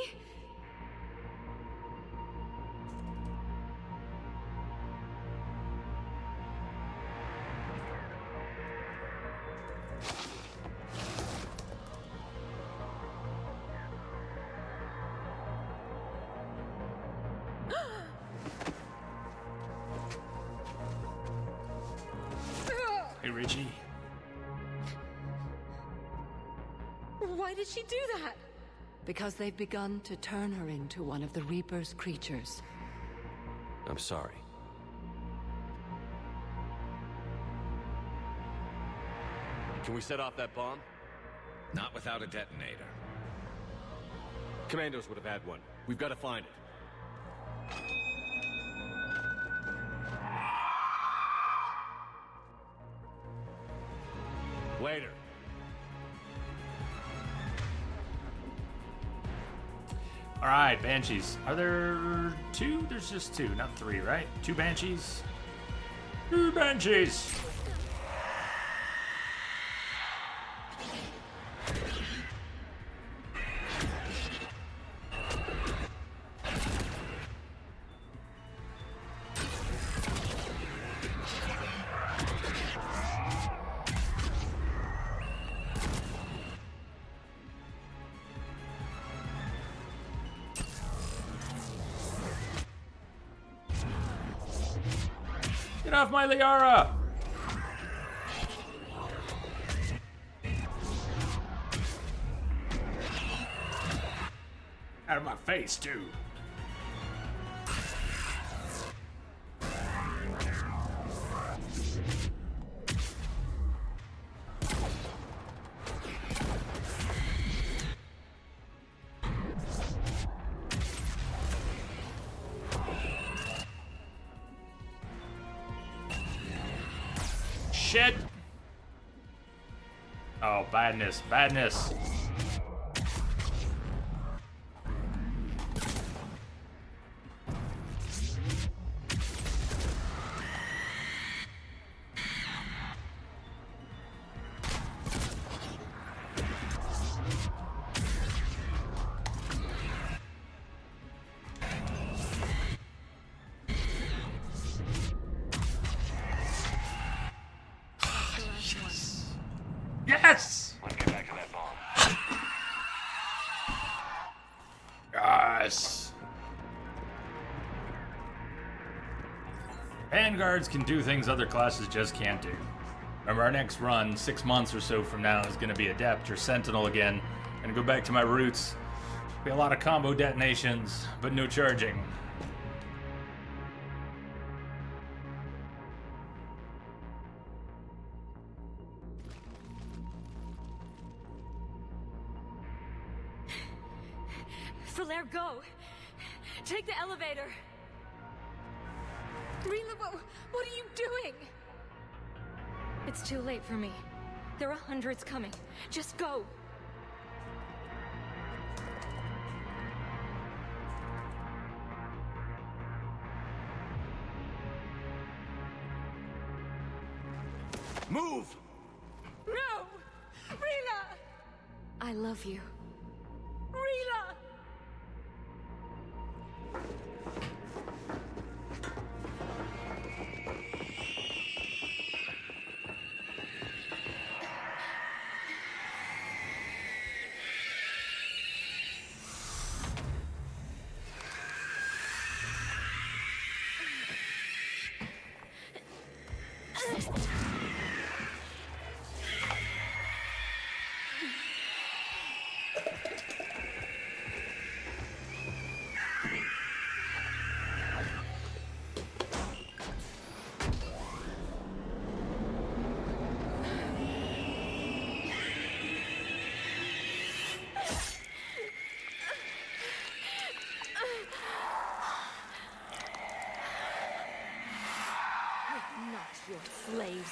Hey, Richie. Why did she do that? Because they've begun to turn her into one of the Reaper's creatures. I'm sorry. Can we set off that bomb? Not without a detonator. Commandos would have had one. We've got to find it. Later. Alright, Banshees. Are there 2? There's just 2, not 3, right? 2 Banshees? 2 Banshees! Get off my Liara! Out of my face, too. Shit! Oh, badness, badness. Yes! Let's get back to that bomb. Yes! Vanguards can do things other classes just can't do. Remember, our next run, 6 months or so from now, is going to be Adept or Sentinel again. And go back to my roots. Be a lot of combo detonations, but no charging. Soler, go! Take the elevator! Rila, what are you doing? It's too late for me. There are hundreds coming. Just go! Move! No! Rila! I love you. Rila! Not your slaves.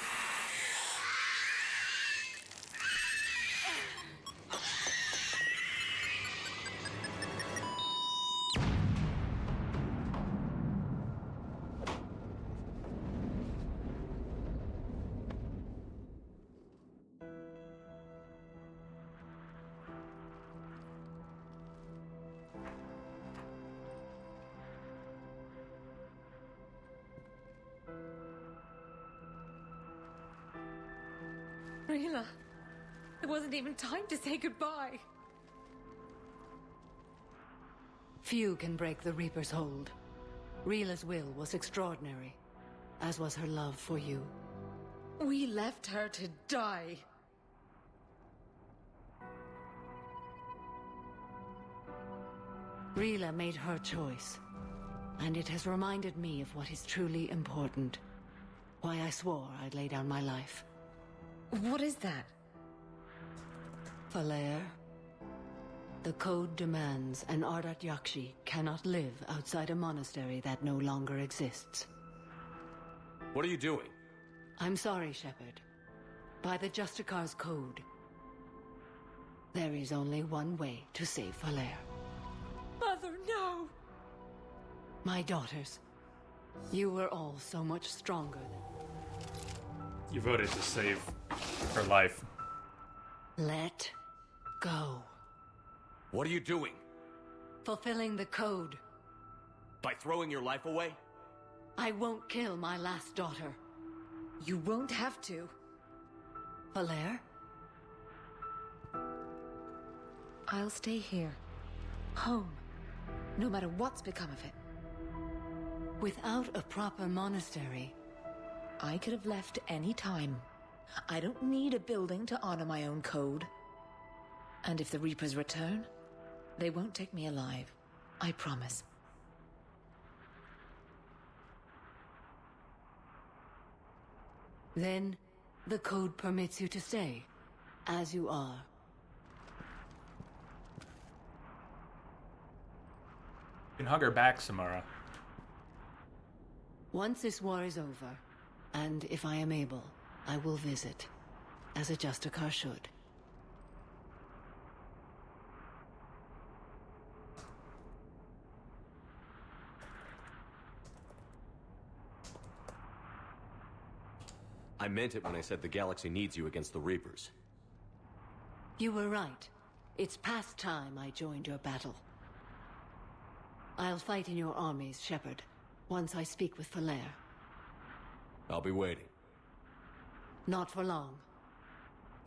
Rila, it wasn't even time to say goodbye. Few can break the Reaper's hold. Rila's will was extraordinary, as was her love for you. We left her to die. Rila made her choice, and it has reminded me of what is truly important. Why I swore I'd lay down my life. What is that? Valair, the code demands an Ardat-Yakshi cannot live outside a monastery that no longer exists. What are you doing? I'm sorry, Shepard. By the Justicar's code, there is only one way to save Valair. Mother, no! My daughters, you were all so much stronger than... You voted to save her life. Let go. What are you doing? Fulfilling the code. By throwing your life away? I won't kill my last daughter. You won't have to. Valair? I'll stay here. Home. No matter what's become of it. Without a proper monastery... I could have left any time. I don't need a building to honor my own code. And if the Reapers return, they won't take me alive. I promise. Then, the code permits you to stay, as you are. You can hug her back, Samara. Once this war is over, and if I am able, I will visit, as a Justicar should. I meant it when I said the galaxy needs you against the Reapers. You were right. It's past time I joined your battle. I'll fight in your armies, Shepard, once I speak with Valair. I'll be waiting. Not for long.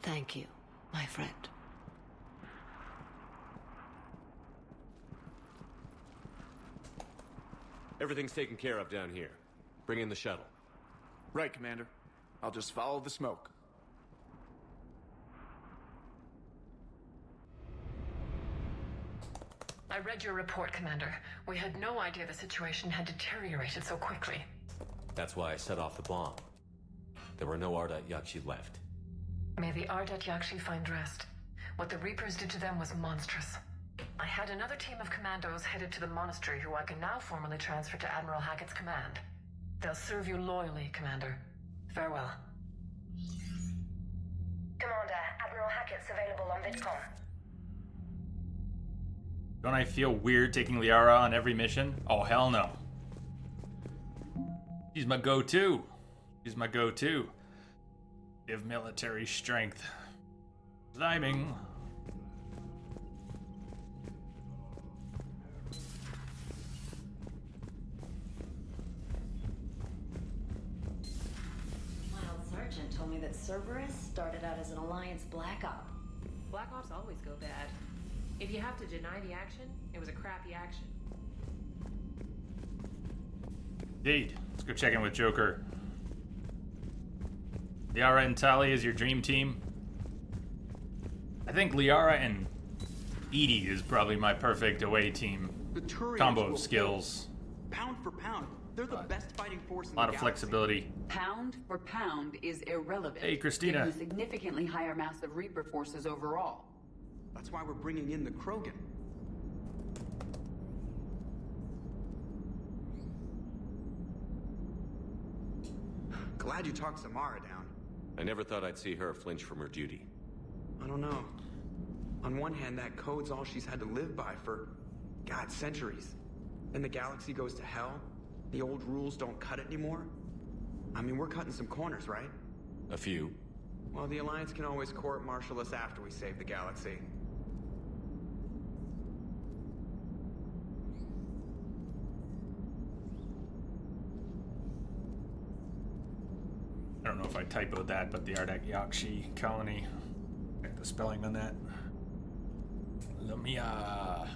Thank you, my friend. Everything's taken care of down here. Bring in the shuttle. Right, Commander. I'll just follow the smoke. I read your report, Commander. We had no idea the situation had deteriorated so quickly. That's why I set off the bomb. There were no Ardat-Yakshi left. May the Ardat-Yakshi find rest. What the Reapers did to them was monstrous. I had another team of commandos headed to the monastery who I can now formally transfer to Admiral Hackett's command. They'll serve you loyally, Commander. Farewell. Commander, Admiral Hackett's available on VidCom. Don't I feel weird taking Liara on every mission? Oh, hell no. She's my go-to. She's my go-to. Give military strength. Timing. Sergeant told me that Cerberus started out as an Alliance Black Op. Black Ops always go bad. If you have to deny the action, it was a crappy action. Indeed. Let's go check in with Joker. Liara and Tali is your dream team. I think Liara and Edie is probably my perfect away team. The Turians Combo will of skills. Pound for pound, they're the best fighting force in A lot the of galaxy. flexibility. Pound for pound is irrelevant. Hey, Christina. Given the significantly higher mass of Reaper forces overall. That's why we're bringing in the Krogan. Glad you talked Samara down. I never thought I'd see her flinch from her duty. I don't know. On one hand, that code's all she's had to live by for, God, centuries. Then the galaxy goes to hell. The old rules don't cut it anymore. I mean, we're cutting some corners, right? A few. Well, the Alliance can always court-martial us after we save the galaxy. I don't know if I typoed that, but the Ardat-Yakshi Colony. Check the spelling on that. Let me, trying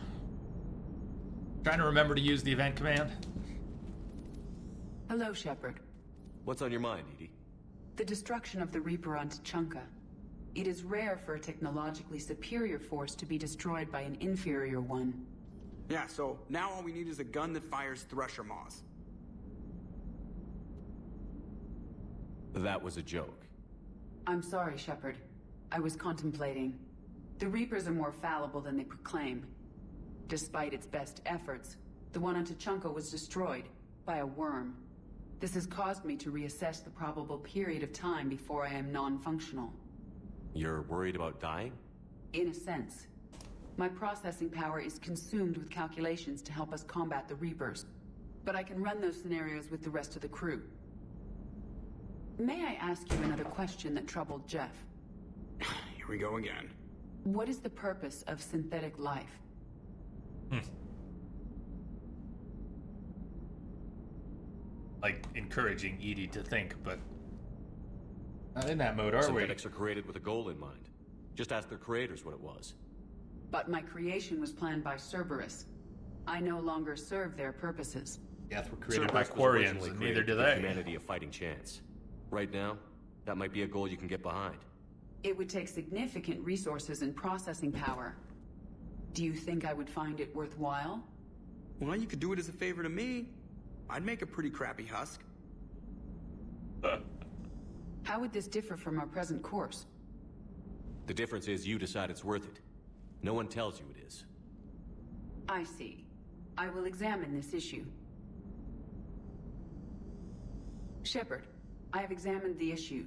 to remember to use the event command. Hello, Shepard. What's on your mind, Edie? The destruction of the Reaper on Tuchanka. It is rare for a technologically superior force to be destroyed by an inferior one. Yeah, so now all we need is a gun that fires Thresher Maws. That was a joke. I'm sorry, Shepard. I was contemplating. The Reapers are more fallible than they proclaim. Despite its best efforts, the one on Tuchanka was destroyed by a worm. This has caused me to reassess the probable period of time before I am non-functional. You're worried about dying? In a sense. My processing power is consumed with calculations to help us combat the Reapers. But I can run those scenarios with the rest of the crew. May I ask you another question that troubled Jeff? Here we go again. What is the purpose of synthetic life? Like, encouraging Edie to think, but not in that mode, are we? Synthetics are created with a goal in mind. Just ask their creators what it was. But my creation was planned by Cerberus. I no longer serve their purposes. Death were created by Cerberus was Quarians, originally and neither created do to give they. humanity a fighting chance. Right now, that might be a goal you can get behind. It would take significant resources and processing power. Do you think I would find it worthwhile? Well, you could do it as a favor to me. I'd make a pretty crappy husk. How would this differ from our present course? The difference is you decide it's worth it. No one tells you it is. I see. I will examine this issue. Shepard, I have examined the issue.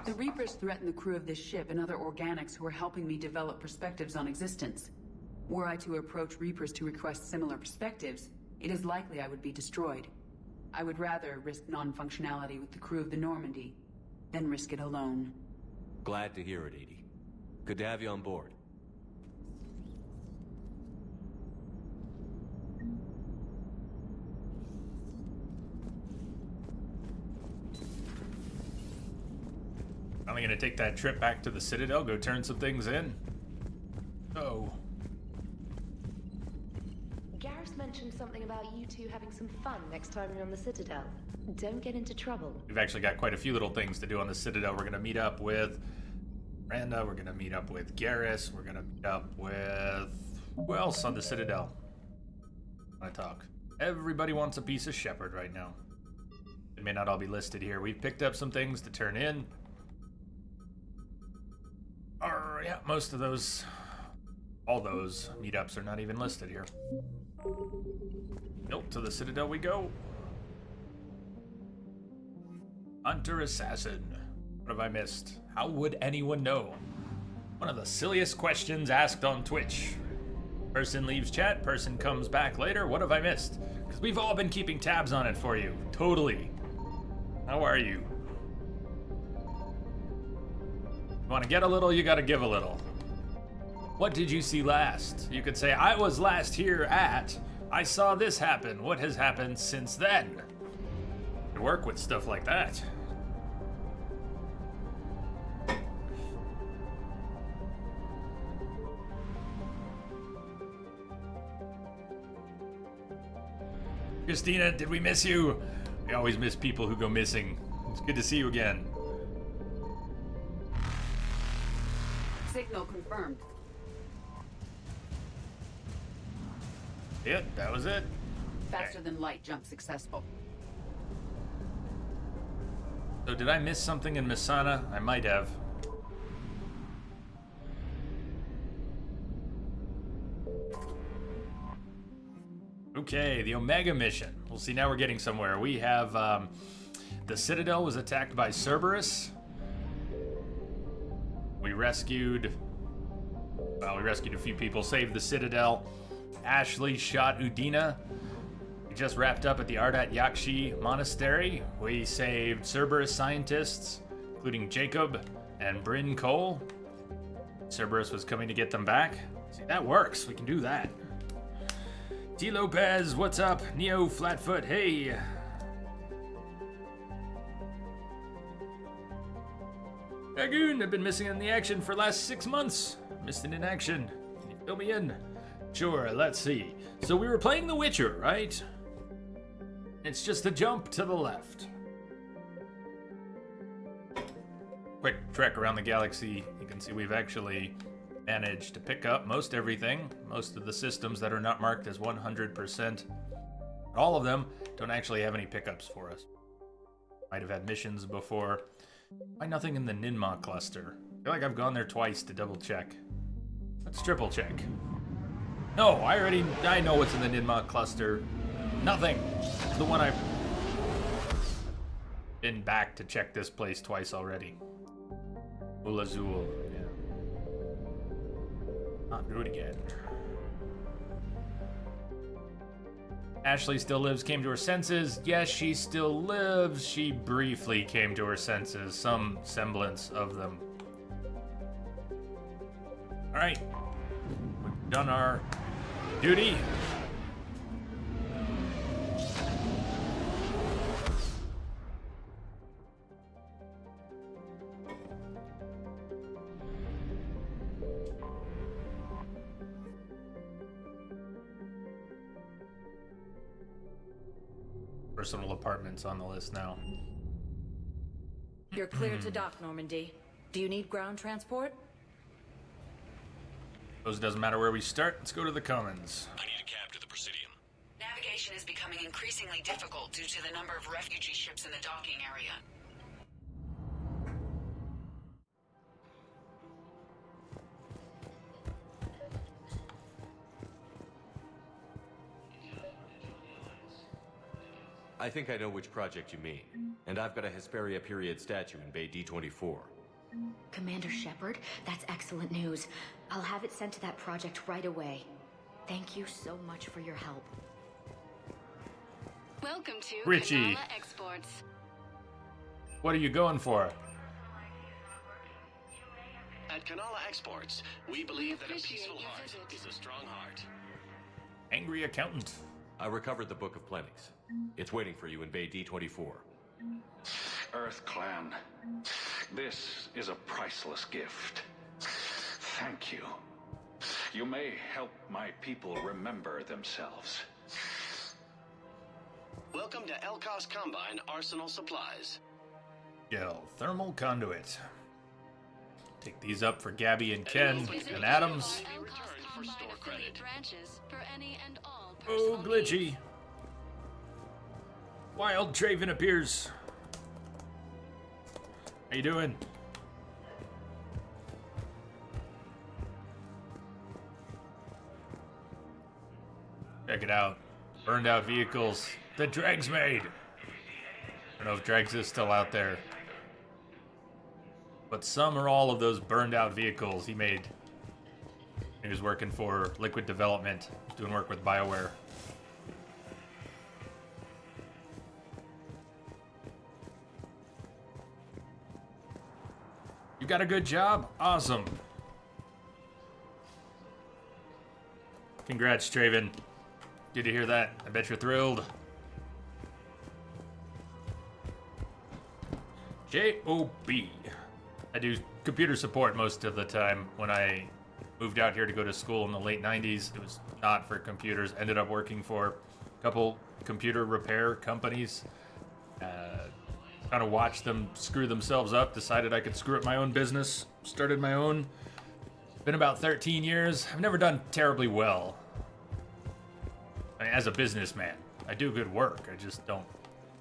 The Reapers threaten the crew of this ship and other organics who are helping me develop perspectives on existence. Were I to approach Reapers to request similar perspectives, it is likely I would be destroyed. I would rather risk non-functionality with the crew of the Normandy than risk it alone. Glad to hear it, Edie. Good to have you on board. I'm gonna take that trip back to the Citadel, go turn some things in. Oh. Garrus mentioned something about you two having some fun next time you're on the Citadel. Don't get into trouble. We've actually got quite a few little things to do on the Citadel. We're gonna meet up with Randa, we're gonna meet up with Garrus, we're gonna meet up with... who else on the Citadel? I talk. Everybody wants a piece of Shepard right now. It may not all be listed here. We've picked up some things to turn in. Yeah, most of those All those meetups are not even listed here. Nope, to the Citadel we go. Hunter Assassin. What have I missed? How would anyone know? One of the silliest questions asked on Twitch. Person leaves chat, person comes back later. What have I missed? Because we've all been keeping tabs on it for you. Totally. How are you? You want to get a little, you got to give a little. What did you see last? You could say, I was last here at, I saw this happen. What has happened since then? You work with stuff like that. Christina, did we miss you? We always miss people who go missing. It's good to see you again. Signal confirmed. Yeah, that was it. Faster than light jump successful. So did I miss something in Misana? I might have. Okay, the Omega mission. We'll see, now we're getting somewhere. We have, the Citadel was attacked by Cerberus. We rescued a few people, saved the Citadel. Ashley shot Udina. We just wrapped up at the Ardat-Yakshi Monastery. We saved Cerberus scientists, including Jacob and Bryn Cole. Cerberus was coming to get them back. See, that works. We can do that. T. Lopez, what's up? Neo Flatfoot, hey. Dragoon, I've been missing in the action for the last 6 months. Missed it in action. Can you fill me in? Sure, let's see. So we were playing The Witcher, right? It's just a jump to the left. Quick trek around the galaxy. You can see we've actually managed to pick up most everything. Most of the systems that are not marked as 100%. All of them don't actually have any pickups for us. Might have had missions before. Why nothing in the Ninma cluster? I feel like I've gone there twice to double check. Let's triple check. No, I know what's in the Ninma cluster. Nothing. It's the one I've been back to check this place twice already. Ulazul, yeah. I'll do it again. Ashley still lives, came to her senses. Yes, she still lives. She briefly came to her senses. Some semblance of them. All right. We've done our duty. Personal apartments on the list now. You're clear to dock, Normandy. Do you need ground transport? Suppose it doesn't matter where we start. Let's go to the Commons. I need a cab to the Presidium. Navigation is becoming increasingly difficult due to the number of refugee ships in the docking area. I think I know which project you mean. And I've got a Hesperia period statue in Bay D24. Commander Shepard, that's excellent news. I'll have it sent to that project right away. Thank you so much for your help. Welcome to Richie. Kanala Exports. What are you going for? At Kanala Exports, we believe that a peaceful heart is a strong heart. Angry accountant. I recovered the Book of Plenix. It's waiting for you in Bay D24. Earth Clan, this is a priceless gift. Thank you. You may help my people remember themselves. Welcome to Elkos Combine Arsenal Supplies. Gel thermal conduit. Take these up for Gabby and Ken and Adams. Oh, glitchy. Wild Traven appears. How you doing? Check it out. Burned out vehicles that Dregs made. I don't know if Dregs is still out there. But some or all of those burned out vehicles he made. He was working for Liquid Development, doing work with BioWare. You got a good job? Awesome. Congrats, Traven. Good to hear that. I bet you're thrilled. J-O-B. I do computer support most of the time. When I moved out here to go to school in the late 90s, it was not for computers. Ended up working for a couple computer repair companies. Kind of watched them screw themselves up. Decided I could screw up my own business. Started my own. Been about 13 years. I've never done terribly well. I mean, as a businessman, I do good work. I just don't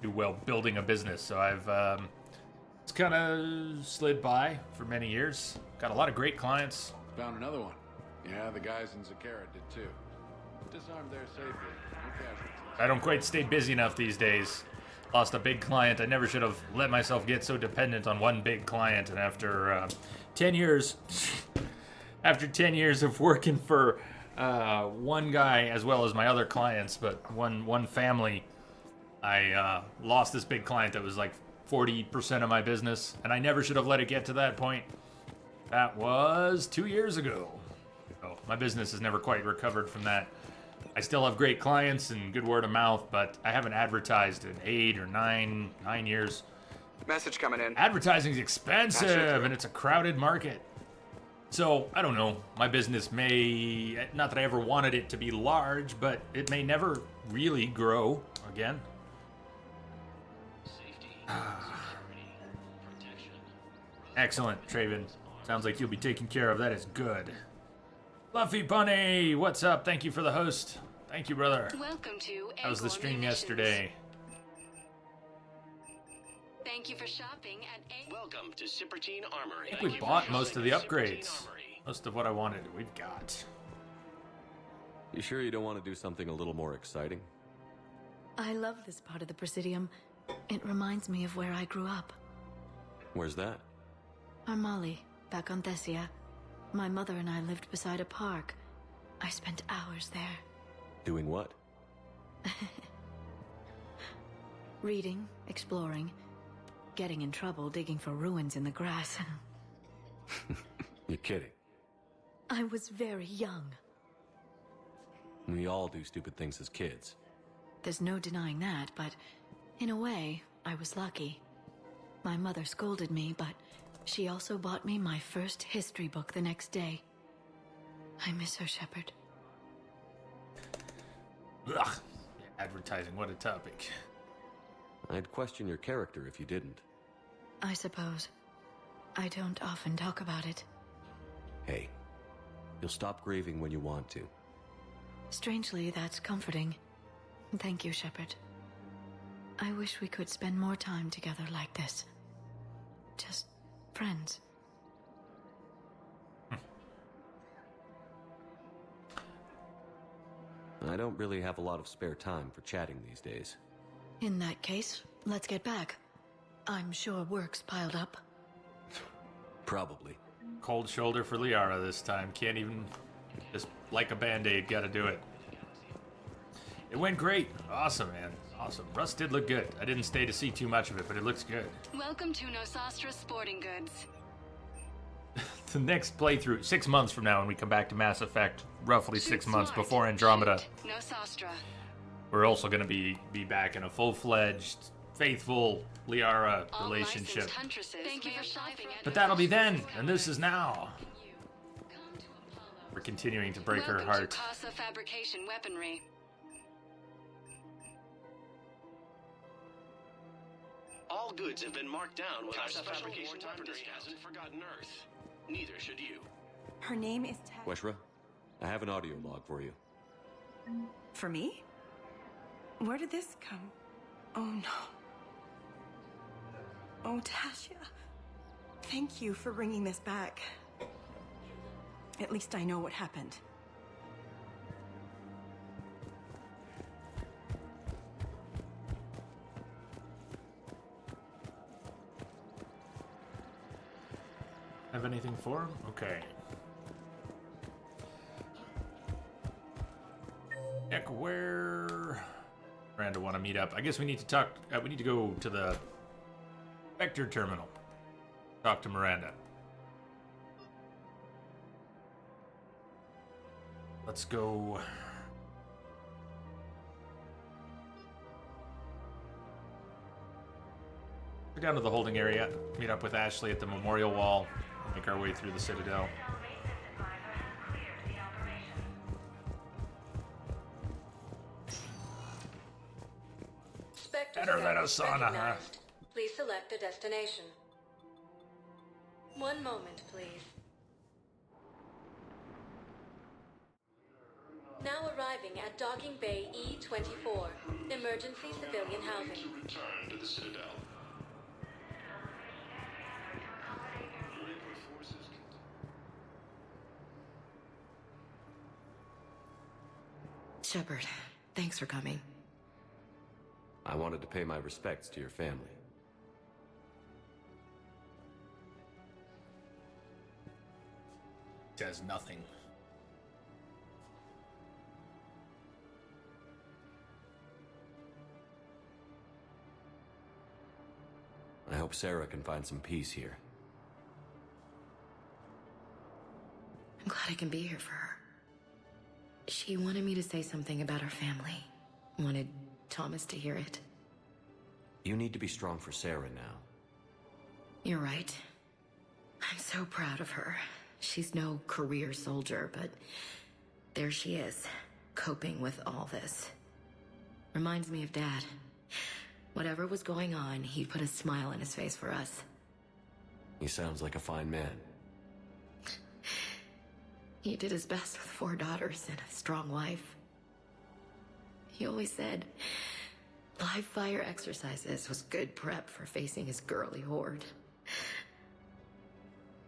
do well building a business. So I've it's kind of slid by for many years. Got a lot of great clients. Found another one. Yeah, the guys in Zakara did too. Disarmed there safely. No casualties. I don't quite stay busy enough these days. Lost a big client. I never should have let myself get so dependent on one big client. And after 10 years, after 10 years of working for one guy as well as my other clients, but one family, I lost this big client that was like 40% of my business, and I never should have let it get to that point. That was 2 years ago. So my business has never quite recovered from that. I still have great clients and good word of mouth, but I haven't advertised in 8 or 9 years. Message coming in. Advertising's expensive, and it's a crowded market. So, I don't know. My business may, not that I ever wanted it to be large, but it may never really grow again. Excellent, Traven. Sounds like you'll be taken care of. That is good. Fluffy Bunny, what's up? Thank you for the host. Thank you, brother. Welcome to That was the stream yesterday. Thank you for shopping at Welcome to Sippertine Armory. I think we bought most of the upgrades. Most of what I wanted, we've got. You sure you don't want to do something a little more exciting? I love this part of the Presidium. It reminds me of where I grew up. Where's that? Armali, back on Thessia. My mother and I lived beside a park. I spent hours there. Doing what? Reading, exploring, getting in trouble digging for ruins in the grass. You're kidding. I was very young. We all do stupid things as kids. There's no denying that, but in a way, I was lucky. My mother scolded me, but she also bought me my first history book the next day. I miss her, Shepard. Ugh. Advertising, what a topic. I'd question your character if you didn't. I suppose. I don't often talk about it. Hey, you'll stop grieving when you want to. Strangely, that's comforting. Thank you, Shepard. I wish we could spend more time together like this. Just friends. I don't really have a lot of spare time for chatting these days. In that case, let's get back. I'm sure work's piled up. Probably. Cold shoulder for Liara this time. Can't even, just like a band-aid, gotta do it. It went great. Awesome, man. Awesome. Rust did look good. I didn't stay to see too much of it, but it looks good. Welcome to Nosastra Sporting Goods. The next playthrough, 6 months from now when we come back to Mass Effect, roughly 6 months before Andromeda. Nosastra. We're also going to be back in a full-fledged, faithful Liara relationship. Thank you for shopping at But that'll be then, and this is now. We're continuing to break her heart. Welcome to Casa Fabrication Weaponry. All goods have been marked down with our special wartime discount. Hasn't forgotten Earth. Neither should you. Her name is Weshra, I have an audio log for you. For me? Where did this come? Oh no. Oh, Tasha. Thank you for bringing this back. At least I know what happened. have anything for him? Okay. Heck, where... Miranda want to meet up. I guess we need to talk... we need to go to the Vector Terminal. Talk to Miranda. Let's go... We're down to the holding area. Meet up with Ashley at the memorial wall. Make our way through the Citadel. Better than a sauna, huh? Please select a destination. One moment, please. Now arriving at Docking Bay E-24, emergency civilian housing. To return to the Citadel. Shepard, thanks for coming. I wanted to pay my respects to your family. Says nothing. I hope Sarah can find some peace here. I'm glad I can be here for her. She wanted me to say something about her family. Wanted Thomas to hear it. You need to be strong for Sarah now. You're right. I'm so proud of her. She's no career soldier, but there she is, coping with all this. Reminds me of Dad. Whatever was going on, he put a smile on his face for us. He sounds like a fine man. He did his best with 4 daughters and a strong wife. He always said live fire exercises was good prep for facing his girly horde.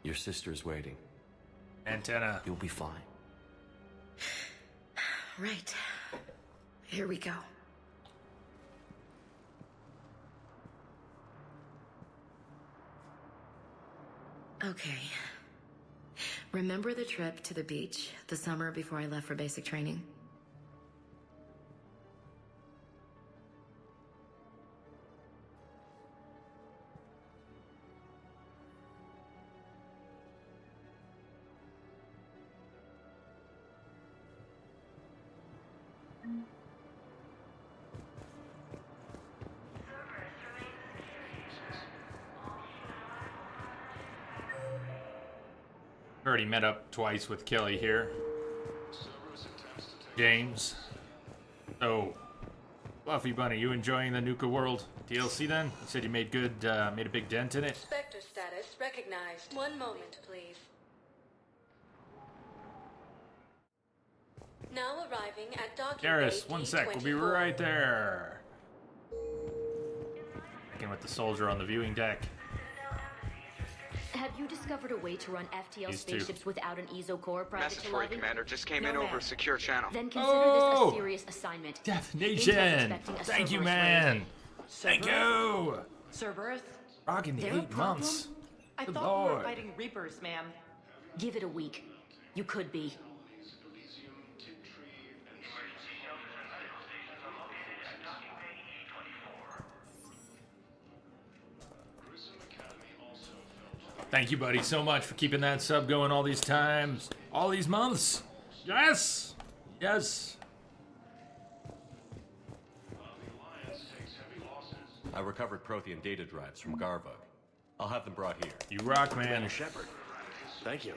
Your sister's waiting. Antenna. You'll be fine. Right. Here we go. Okay. Remember the trip to the beach the summer before I left for basic training? Already met up twice with Kelly here. James. Oh, Fluffy Bunny, you enjoying the Nuka World DLC then? You said you made made a big dent in it. Spectre status recognized. One moment, please. Now arriving at Docking Garrus, Bay one sec, we'll be D-24. right there. Checking with the soldier on the viewing deck. Have you discovered a way to run FTL These two. spaceships without an EZO core private Message to for you, lobby? Commander. Just came No, in ma'am. over a secure channel. Then consider this Oh! a serious assignment. Death Intel's Nation! expecting a Thank you, Cerberus man! raid. Thank you! Cerberus? Rocking the There a 8 months. I Good thought we were lord. fighting Reapers, ma'am. Give it a week. You could be. Thank you, buddy, so much for keeping that sub going all these times. All these months. Yes! Yes. I recovered Prothean data drives from Garvug. I'll have them brought here. You rock, man. Commander Shepard, thank you.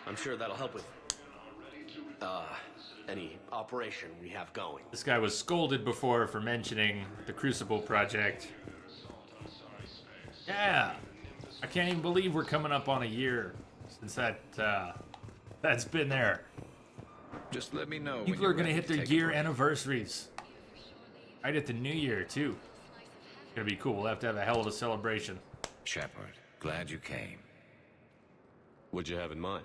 I'm sure that'll help with, any operation we have going. This guy was scolded before for mentioning the Crucible project. Yeah. I can't even believe we're coming up on a year since that's been there. Just let me know. People are gonna hit their year anniversaries. Right at the new year, too. It's gonna be cool. We'll have to have a hell of a celebration. Shepard, glad you came. What'd you have in mind?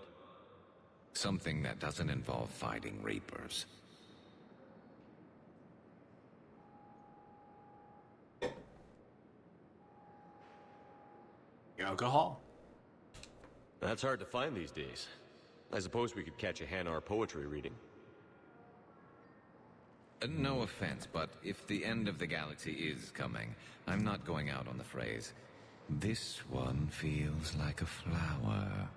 Something that doesn't involve fighting Reapers. Alcohol? That's hard to find these days. I suppose we could catch a Hanar poetry reading. No offense, but if the end of the galaxy is coming, I'm not going out on the phrase, "This one feels like a flower."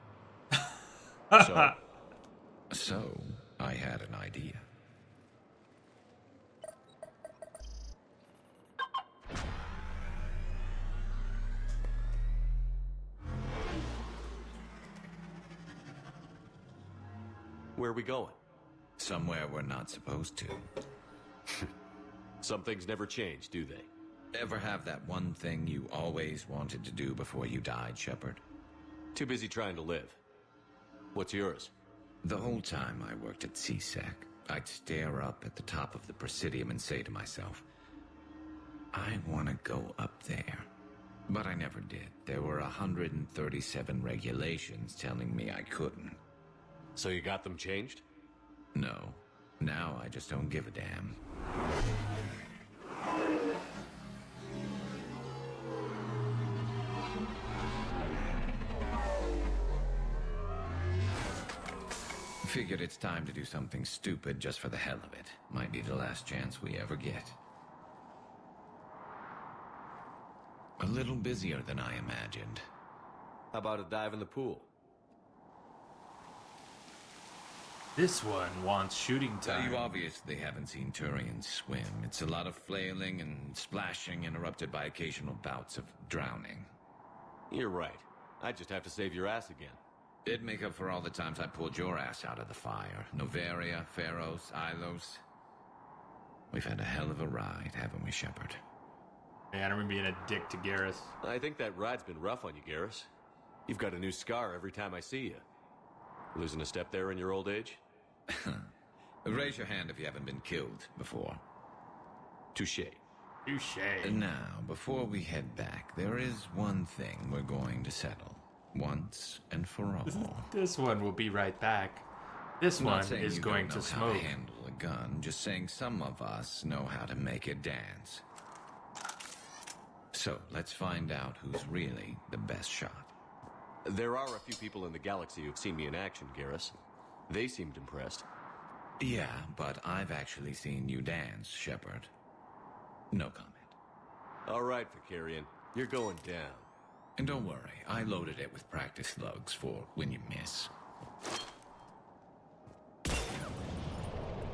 So, I had an idea. Where are we going? Somewhere we're not supposed to. Some things never change, do they? Ever have that one thing you always wanted to do before you died, Shepard? Too busy trying to live. What's yours? The whole time I worked at CSEC, I'd stare up at the top of the Presidium and say to myself, I want to go up there. But I never did. There were 137 regulations telling me I couldn't. So you got them changed? No. Now I just don't give a damn. Figured it's time to do something stupid just for the hell of it. Might be the last chance we ever get. A little busier than I imagined. How about a dive in the pool? This one wants shooting time. You obviously haven't seen Turians swim. It's a lot of flailing and splashing interrupted by occasional bouts of drowning. You're right. I just have to save your ass again. It'd make up for all the times I pulled your ass out of the fire. Noveria, Pharos, Ilos. We've had a hell of a ride, haven't we, Shepard? Man, I'm being a dick to Garrus. I think that ride's been rough on you, Garrus. You've got a new scar every time I see you. Losing a step there in your old age? Raise your hand if you haven't been killed before. Touché. Touché. Now, before we head back, there is one thing we're going to settle. Once and for all. This one will be right back. This one is going to smoke. How to handle a gun, just saying some of us know how to make it dance. So, let's find out who's really the best shot. There are a few people in the galaxy who've seen me in action, Garrus. They seemed impressed. Yeah, but I've actually seen you dance, Shepard. No comment. All right, Vicarian. You're going down. And don't worry, I loaded it with practice slugs for when you miss.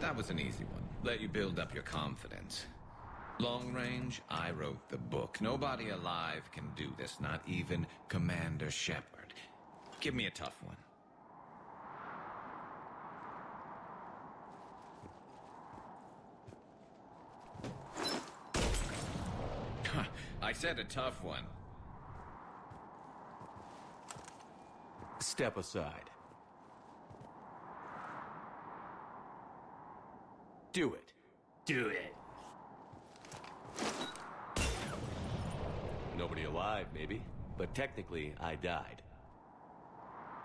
That was an easy one. Let you build up your confidence. Long range, I wrote the book. Nobody alive can do this, not even Commander Shepard. Give me a tough one. I said a tough one. Step aside. Do it. Do it. Nobody alive, maybe. But technically, I died.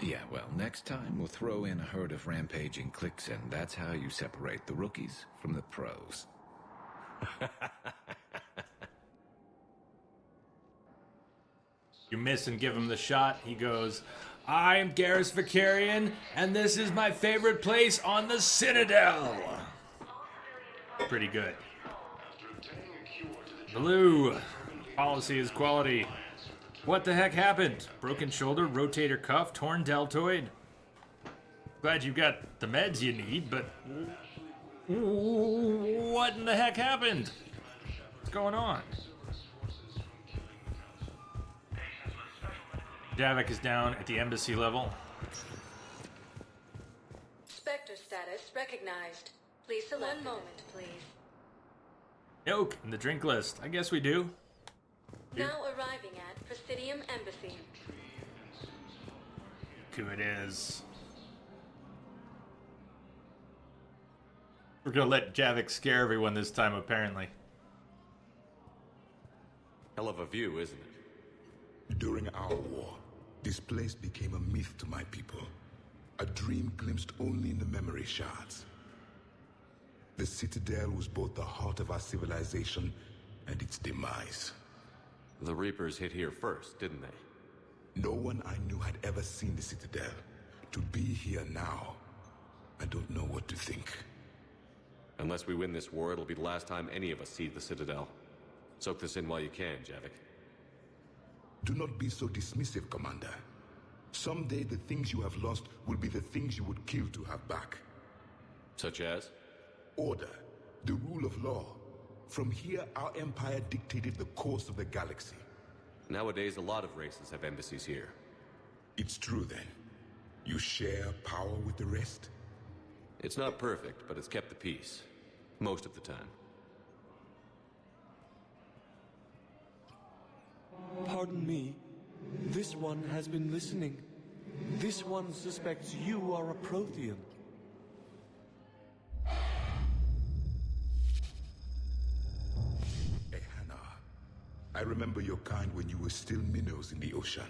Yeah, well, next time we'll throw in a herd of rampaging cliques, and that's how you separate the rookies from the pros. You miss and give him the shot. He goes, I'm Garrus Vicarian, and this is my favorite place on the Citadel. Pretty good. Blue. Policy is quality. What the heck happened? Broken shoulder, rotator cuff, torn deltoid. Glad you've got the meds you need, but what in the heck happened? What's going on? Javik is down at the embassy level. Spectre status recognized. Please select. 1 moment, please. Yoke in the drink list. I guess we do. Now arriving at Presidium Embassy. Who it is. We're gonna let Javik scare everyone this time, apparently. Hell of a view, isn't it? During our war, this place became a myth to my people. A dream glimpsed only in the memory shards. The Citadel was both the heart of our civilization and its demise. The Reapers hit here first, didn't they? No one I knew had ever seen the Citadel. To be here now, I don't know what to think. Unless we win this war, it'll be the last time any of us see the Citadel. Soak this in while you can, Javik. Do not be so dismissive, Commander. Someday the things you have lost will be the things you would kill to have back. Such as? Order, the rule of law. From here, our empire dictated the course of the galaxy. Nowadays, a lot of races have embassies here. It's true, then. You share power with the rest? It's not perfect, but it's kept the peace. Most of the time. Pardon me. This one has been listening. This one suspects you are a Prothean. Ehana, I remember your kind when you were still minnows in the ocean.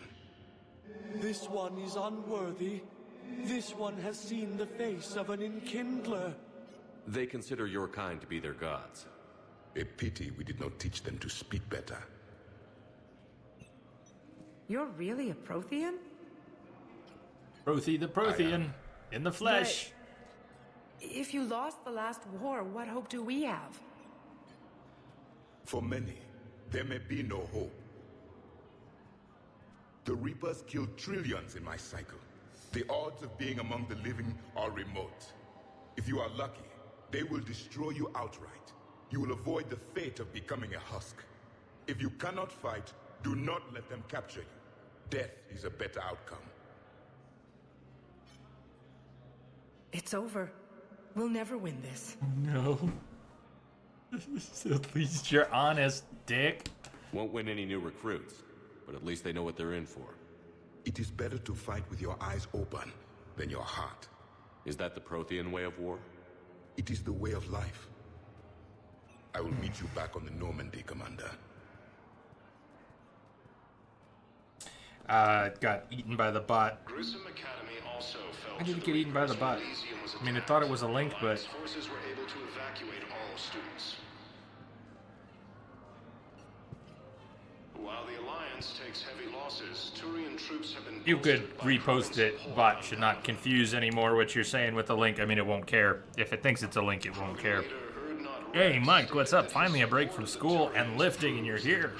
This one is unworthy. This one has seen the face of an enkindler. They consider your kind to be their gods. A pity we did not teach them to speak better. You're really a Prothean? Prothe the Prothean, in the flesh. But if you lost the last war, what hope do we have? For many, there may be no hope. The Reapers killed trillions in my cycle. The odds of being among the living are remote. If you are lucky, they will destroy you outright. You will avoid the fate of becoming a husk. If you cannot fight, do not let them capture you. Death is a better outcome. It's over. We'll never win this. No. At least you're honest, Dick. Won't win any new recruits, but at least they know what they're in for. It is better to fight with your eyes open than your heart. Is that the Prothean way of war? It is the way of life. I will meet you back on the Normandy, Commander. Got eaten by the bot. Grissom Academy also fell. I didn't get eaten by the bot. I mean, I thought it was a link, but... Forces were able to evacuate all students. While the Alliance takes heavy losses, Turian troops have been... You could repost it. Bot should not confuse anymore what you're saying with the link. I mean, it won't care. If it thinks it's a link, it won't care. Hey, Mike, what's up? Finally a break from school and lifting, and you're here.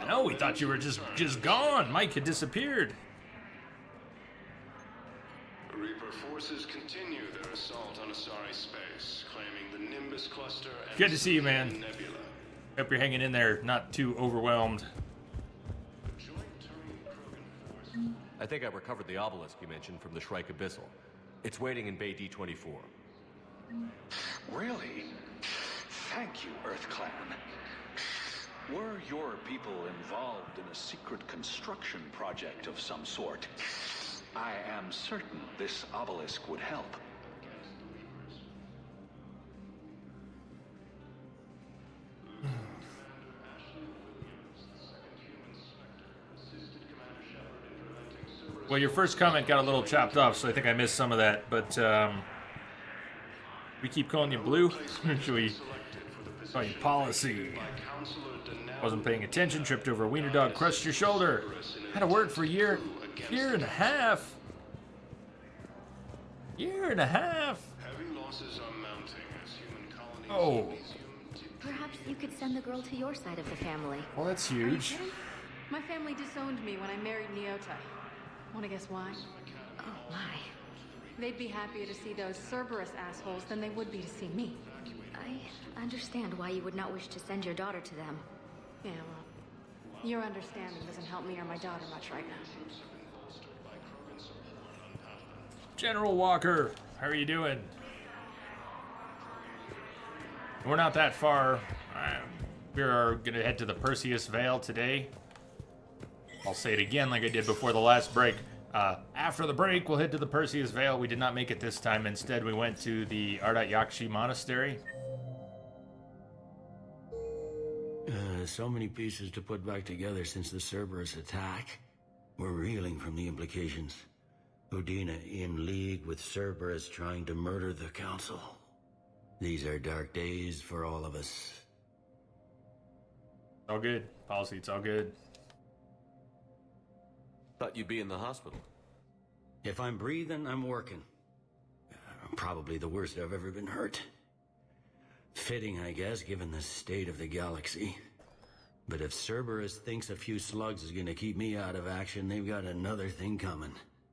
No, we thought you were just gone. Mike had disappeared. Reaper forces continue their assault on Asari space, claiming the Nimbus cluster and Good to see you, man. Nebula. Hope you're hanging in there, not too overwhelmed. I think I recovered the obelisk you mentioned from the Shrike Abyssal. It's waiting in Bay D-24. Really? Thank you, Earth Clan. Were your people involved in a secret construction project of some sort, I am certain this obelisk would help. Well, your first comment got a little chopped off, so I think I missed some of that, but, we keep calling you Blue? Or should we call you Policy? Wasn't paying attention, tripped over a wiener dog, crushed your shoulder. Had a word for a year and a half. Year and a half. Heavy losses are mounting as human colonies... Oh. Perhaps you could send the girl to your side of the family. Well, that's huge. My family disowned me when I married Neota. Wanna guess why? Oh, my. They'd be happier to see those Cerberus assholes than they would be to see me. I understand why you would not wish to send your daughter to them. Yeah, well, your understanding doesn't help me or my daughter much right now. General Walker, how are you doing? We're not that far. We're gonna head to the Perseus Vale today. I'll say it again like I did before the last break. After the break, we'll head to the Perseus Vale. We did not make it this time. Instead, we went to the Ardat-Yakshi Monastery. So many pieces to put back together since the Cerberus attack. We're reeling from the implications. Udina in league with Cerberus trying to murder the Council. These are dark days for all of us. All good. Policy, it's all good. Thought you'd be in the hospital. If I'm breathing, I'm working. Probably the worst I've ever been hurt. Fitting, I guess, given the state of the galaxy. But if Cerberus thinks a few slugs is gonna keep me out of action, they've got another thing coming.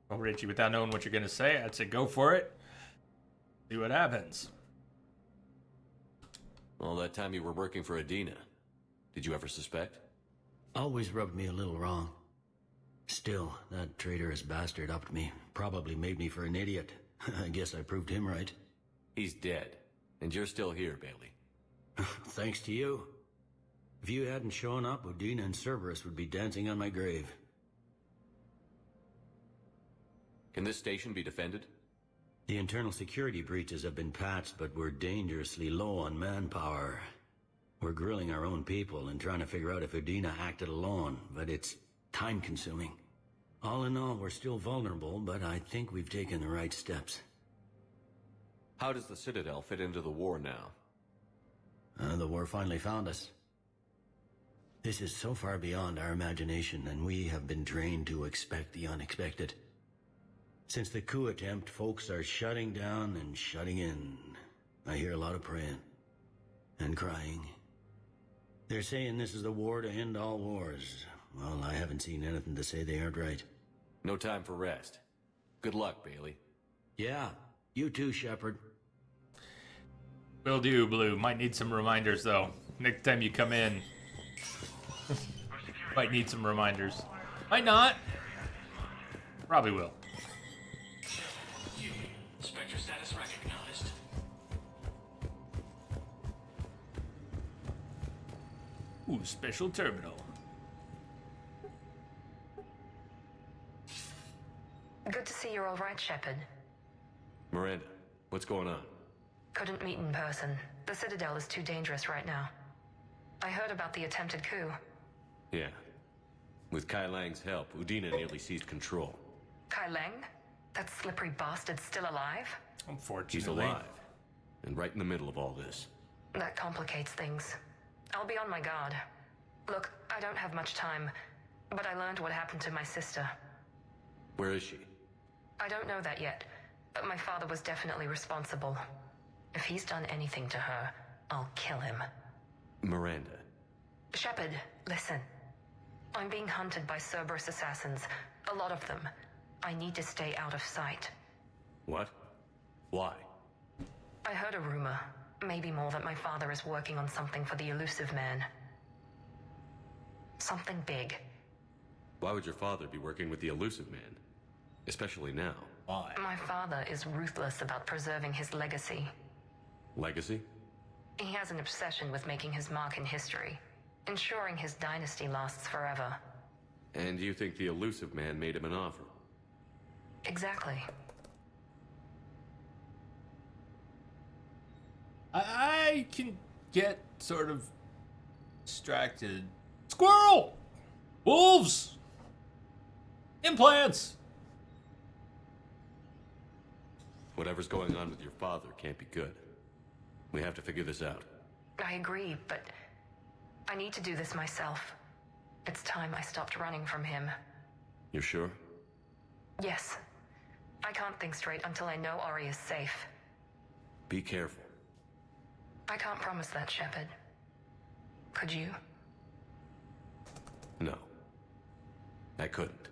Well, Richie, without knowing what you're gonna say, I'd say go for it. See what happens. All that time you were working for Adina, did you ever suspect? Always rubbed me a little wrong. Still, that traitorous bastard upped me. Probably made me for an idiot. I guess I proved him right. He's dead, and you're still here, Bailey. Thanks to you. If you hadn't shown up, Udina and Cerberus would be dancing on my grave. Can this station be defended? The internal security breaches have been patched, but we're dangerously low on manpower. We're grilling our own people and trying to figure out if Udina acted alone, but it's time-consuming. All in all, we're still vulnerable, but I think we've taken the right steps. How does the Citadel fit into the war now? The war finally found us. This is so far beyond our imagination, and we have been trained to expect the unexpected. Since the coup attempt, folks are shutting down and shutting in. I hear a lot of praying. And crying. They're saying this is the war to end all wars. Well, I haven't seen anything to say they aren't right. No time for rest. Good luck, Bailey. Yeah, you too, Shepard. Will do, Blue. Might need some reminders, though. Next time you come in. Might need some reminders. Might not. Probably will. Spectre status recognized. Ooh, special terminal. Good to see you're all right, Shepard. Miranda, what's going on? Couldn't meet in person. The Citadel is too dangerous right now. I heard about the attempted coup. Yeah. With Kai Lang's help, Udina nearly seized control. Kai Lang? That slippery bastard's still alive? Unfortunately. He's alive. And right in the middle of all this. That complicates things. I'll be on my guard. Look, I don't have much time, but I learned what happened to my sister. Where is she? I don't know that yet, but my father was definitely responsible. If he's done anything to her, I'll kill him. Miranda. Shepard, listen. I'm being hunted by Cerberus assassins. A lot of them. I need to stay out of sight. What? Why? I heard a rumor, maybe more, that my father is working on something for the Elusive Man. Something big. Why would your father be working with the Elusive Man? Especially now. Why? My father is ruthless about preserving his legacy. Legacy? He has an obsession with making his mark in history, ensuring his dynasty lasts forever. And you think the Elusive Man made him an offer? Exactly. I can get sort of distracted. Squirrel! Wolves! Implants! Whatever's going on with your father can't be good. We have to figure this out. I agree, but I need to do this myself. It's time I stopped running from him. You're sure? Yes. I can't think straight until I know Ori is safe. Be careful. I can't promise that, Shepard. Could you? No. I couldn't.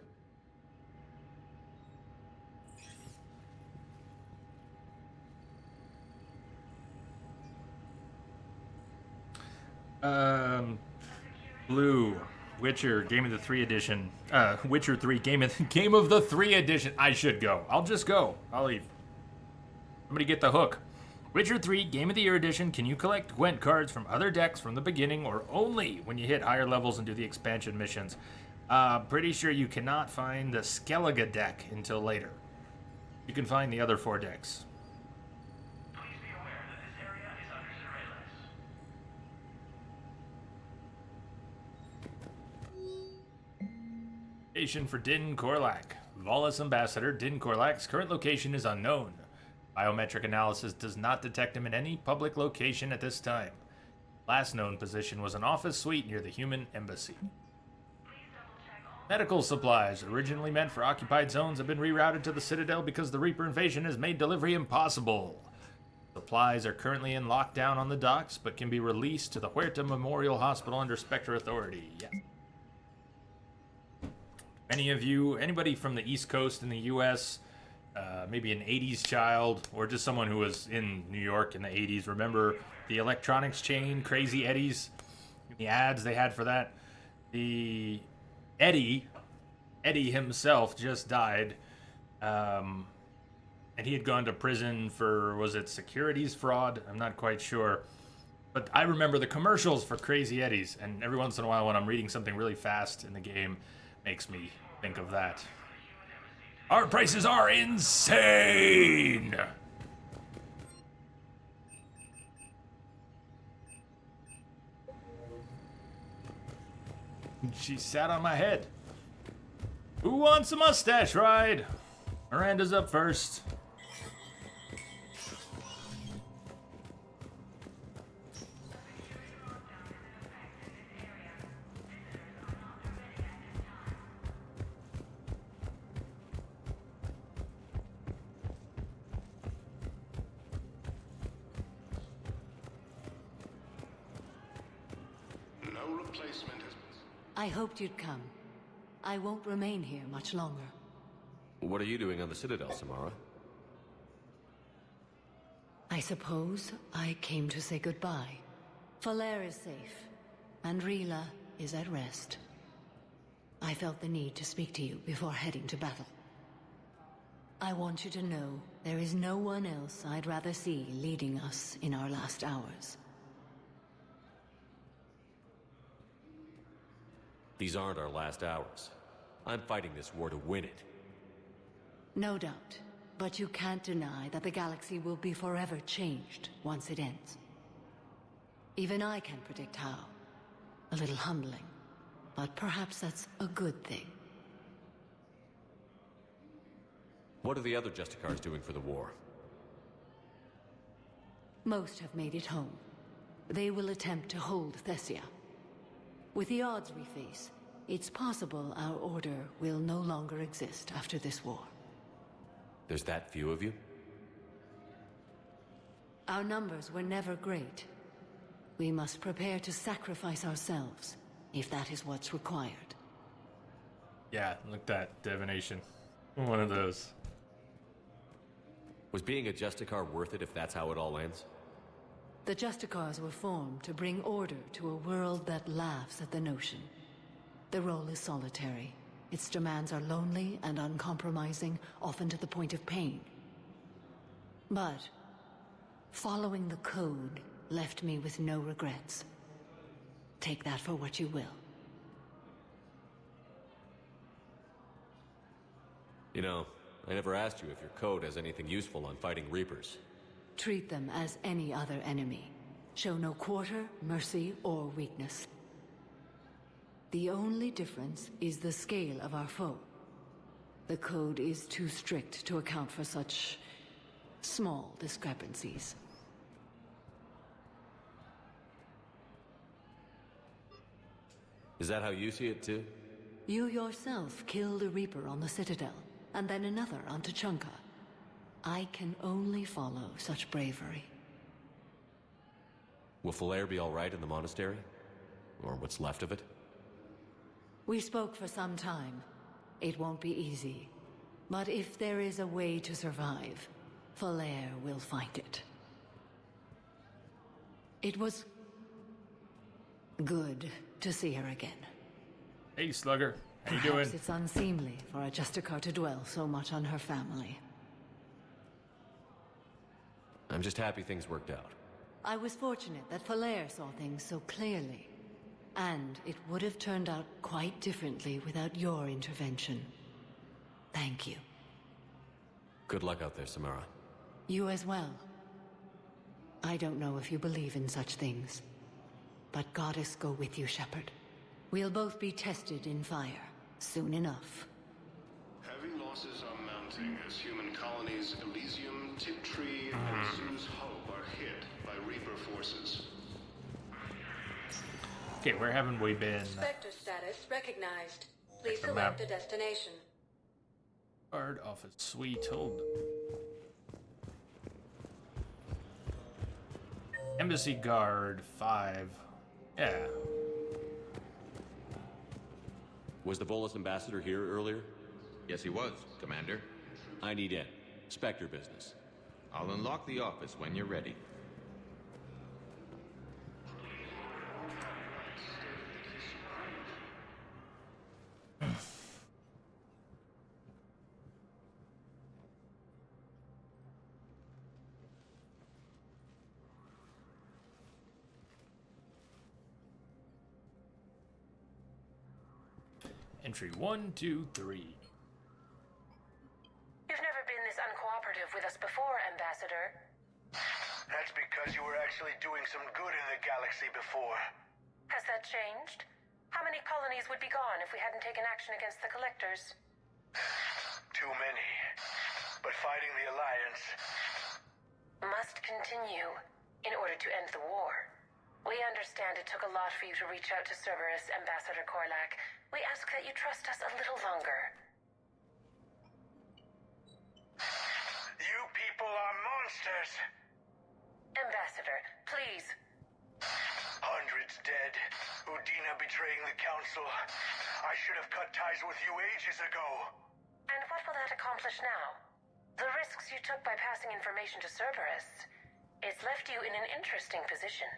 Blue, Witcher, Game of the 3 edition. Witcher 3, Game of the 3 edition. I should go. I'll just go. I'll leave. Somebody get the hook. Witcher 3, Game of the Year edition. Can you collect Gwent cards from other decks from the beginning or only when you hit higher levels and do the expansion missions? Pretty sure you cannot find the Skellige deck until later. You can find the other 4 decks. Location for Din Korlak. Volus Ambassador Din Korlak's current location is unknown. Biometric analysis does not detect him in any public location at this time. Last known position was an office suite near the human embassy. Medical supplies, originally meant for occupied zones, have been rerouted to the Citadel because the Reaper invasion has made delivery impossible. Supplies are currently in lockdown on the docks, but can be released to the Huerta Memorial Hospital under Spectre authority. Yeah. Anybody from the East Coast in the U.S., maybe an 80s child, or just someone who was in New York in the 80s, remember the electronics chain, Crazy Eddie's? The ads they had for that? Eddie himself just died, and he had gone to prison for, was it securities fraud? I'm not quite sure. But I remember the commercials for Crazy Eddie's, and every once in a while when I'm reading something really fast in the game, makes me think of that. Our prices are insane! She sat on my head. Who wants a mustache ride? Miranda's up first. No replacement has I hoped you'd come. I won't remain here much longer. What are you doing on the Citadel, Samara? I suppose I came to say goodbye. Falair is safe, and Rila is at rest. I felt the need to speak to you before heading to battle. I want you to know there is no one else I'd rather see leading us in our last hours. These aren't our last hours. I'm fighting this war to win it. No doubt, but you can't deny that the galaxy will be forever changed once it ends. Even I can't predict how. A little humbling, but perhaps that's a good thing. What are the other Justicars doing for the war? Most have made it home. They will attempt to hold Thessia. With the odds we face, it's possible our order will no longer exist after this war. There's that few of you? Our numbers were never great. We must prepare to sacrifice ourselves, if that is what's required. Yeah, look at that divination. One of those. Was being a Justicar worth it if that's how it all ends? The Justicars were formed to bring order to a world that laughs at the notion. The role is solitary. Its demands are lonely and uncompromising, often to the point of pain. But following the code left me with no regrets. Take that for what you will. You know, I never asked you if your code has anything useful on fighting Reapers. Treat them as any other enemy. Show no quarter, mercy, or weakness. The only difference is the scale of our foe. The code is too strict to account for such small discrepancies. Is that how you see it too? You yourself killed a Reaper on the Citadel, and then another on Tuchanka. I can only follow such bravery. Will Falair be all right in the monastery? Or what's left of it? We spoke for some time. It won't be easy. But if there is a way to survive, Falair will find it. It was good to see her again. Hey, Slugger. How you doing? Perhaps it's unseemly for a Justicar to dwell so much on her family. I'm just happy things worked out. I was fortunate that Falair saw things so clearly. And it would have turned out quite differently without your intervention. Thank you. Good luck out there, Samara. You as well. I don't know if you believe in such things, but Goddess go with you, Shepard. We'll both be tested in fire, soon enough. Heavy losses are mounting as human colonies Elysium, Tiptree, and Zeus Hope are hit by Reaper forces. Okay, where haven't we been? Spectre status recognized. Please The map. select a destination. Guard office suite. Hold. Embassy guard 5. Yeah. Was the Volus ambassador here earlier? Yes, he was, Commander. I need in. Spectre business. I'll unlock the office when you're ready. Entry 1, 2, 3. You've never been this uncooperative with us before, Ambassador. That's because you were actually doing some good in the galaxy before. Has that changed? How many colonies would be gone if we hadn't taken action against the Collectors? Too many. But fighting the Alliance must continue in order to end the war. We understand it took a lot for you to reach out to Cerberus, Ambassador Korlak. We ask that you trust us a little longer. You people are monsters! Ambassador, please. Hundreds dead. Udina betraying the Council. I should have cut ties with you ages ago. And what will that accomplish now? The risks you took by passing information to Cerberus. It's left you in an interesting position.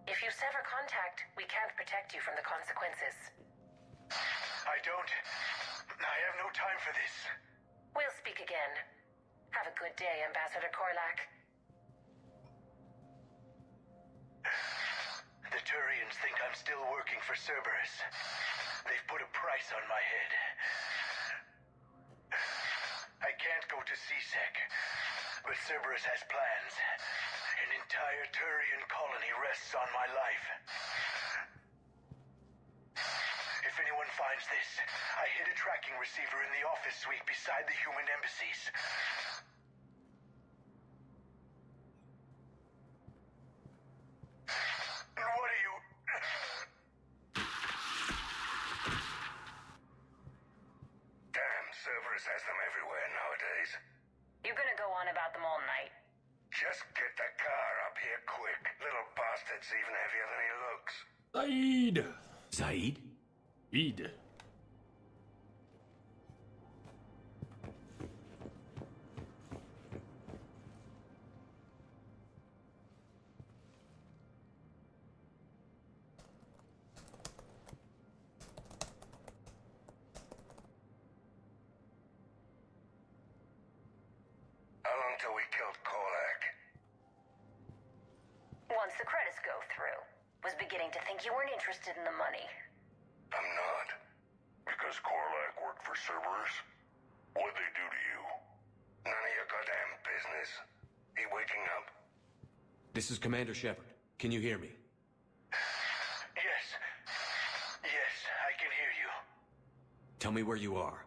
If you sever contact, we can't protect you from the consequences. I have no time for this. We'll speak again. Have a good day, Ambassador Korlak. The Turians think I'm still working for Cerberus. They've put a price on my head. I can't go to CSEC, but Cerberus has plans. An entire Turian colony rests on my life. If anyone finds this, I hid a tracking receiver in the office suite beside the human embassies. What are you... Damn, Cerberus has them everywhere nowadays. You're gonna go on about them all night. Just get the car up here quick. Little bastard's even heavier than he looks. Saeed! Saeed? Eid. How long till we killed Korlak? Once the credits go through. Was beginning to think you weren't interested in the money. I'm not. Because Korlak worked for Cerberus? What'd they do to you? None of your goddamn business. He waking up? This is Commander Shepard. Can you hear me? Yes. Yes, I can hear you. Tell me where you are.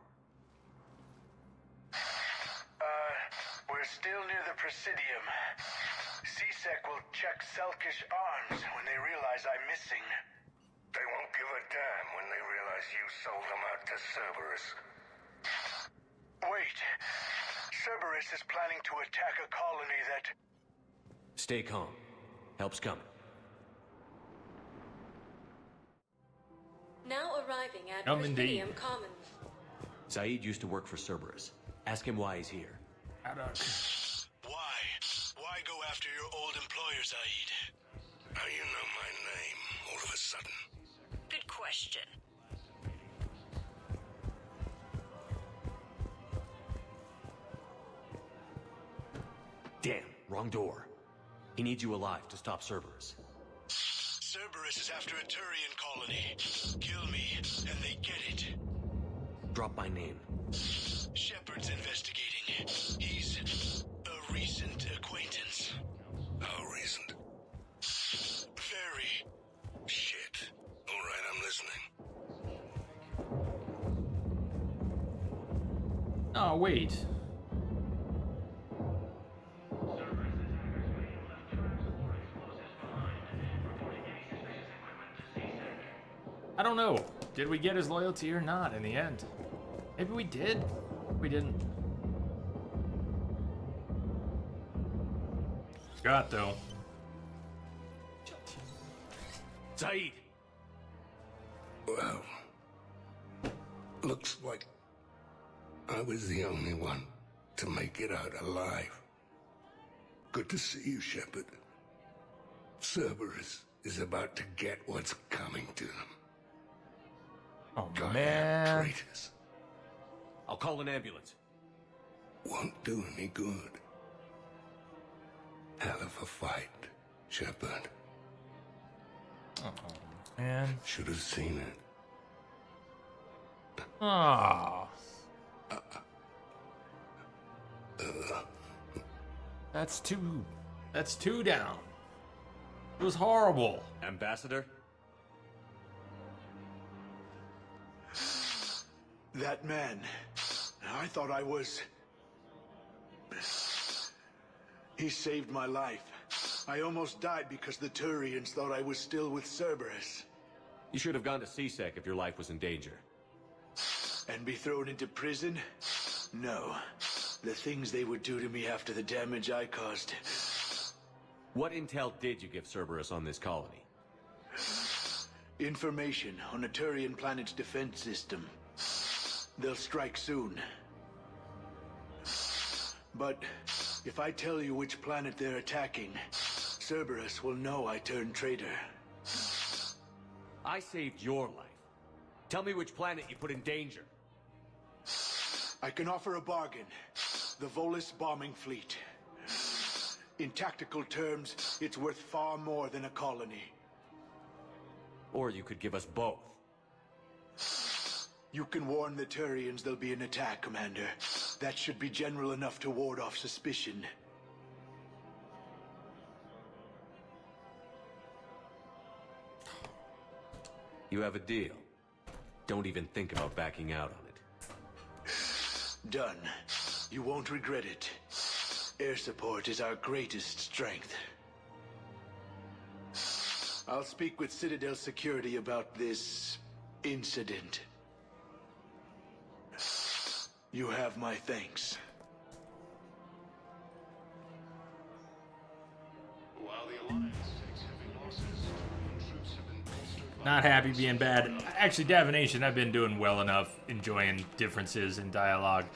We're still near the Presidium. CSEC will check Selkish arms when they realize I'm missing. They won't give a damn when they realize you sold them out to Cerberus. Wait. Cerberus is planning to attack a colony that... Stay calm. Help's coming. Now arriving at Come indeed. Presidium Commons. Saeed used to work for Cerberus. Ask him why he's here. Why? Why go after your old employer, Saeed? How you know my name all of a sudden? Good question. Damn, wrong door. He needs you alive to stop Cerberus. Cerberus is after a Turian colony. Kill me, and they get it. Drop my name. Shepard's investigating. He's a recent acquaintance. How recent? Very. Shit. All right, I'm listening. Oh, wait. I don't know. Did we get his loyalty or not in the end? Maybe we did. We didn't. Forgot though. Zaid! Well, looks like I was the only one to make it out alive. Good to see you, Shepard. Cerberus is about to get what's coming to them. Oh, Goddamn man. traitors. I'll call an ambulance. Won't do any good. Hell of a fight, Shepard. Oh, man. Should have seen it. Ah. That's two down. It was horrible. Ambassador? That man. I thought I was... He saved my life. I almost died because the Turians thought I was still with Cerberus. You should have gone to CSEC if your life was in danger. And be thrown into prison? No. The things they would do to me after the damage I caused. What intel did you give Cerberus on this colony? Information on a Turian planet's defense system. They'll strike soon. But if I tell you which planet they're attacking, Cerberus will know I turned traitor. I saved your life. Tell me which planet you put in danger. I can offer a bargain. The Volus bombing fleet. In tactical terms, it's worth far more than a colony. Or you could give us both. You can warn the Turians there'll be an attack, Commander. That should be general enough to ward off suspicion. You have a deal. Don't even think about backing out on it. Done. You won't regret it. Air support is our greatest strength. I'll speak with Citadel Security about this incident. You have my thanks. While the Alliance takes heavy losses, troops have been bolstered by... Not happy being bad. Actually, Divination, I've been doing well enough, enjoying differences in dialogue.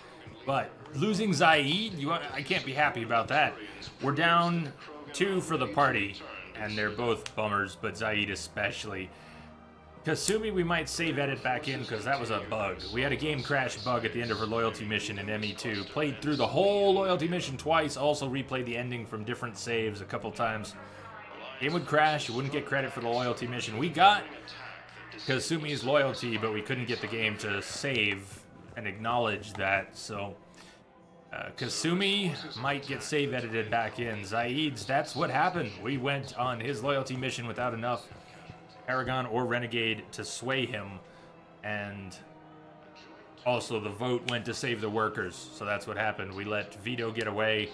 But losing Zaid, I can't be happy about that. We're down 2 for the party, and they're both bummers, but Zaid especially. Kasumi, we might save edit back in because that was a bug. We had a game crash bug at the end of her loyalty mission in ME2. Played through the whole loyalty mission twice, also replayed the ending from different saves a couple times. Game would crash, you wouldn't get credit for the loyalty mission. We got Kasumi's loyalty, but we couldn't get the game to save and acknowledge that, so Kasumi might get save edited back in. Zaid's, that's what happened. We went on his loyalty mission without enough Paragon or Renegade to sway him, and also the vote went to save the workers, so that's what happened. We let Vito get away.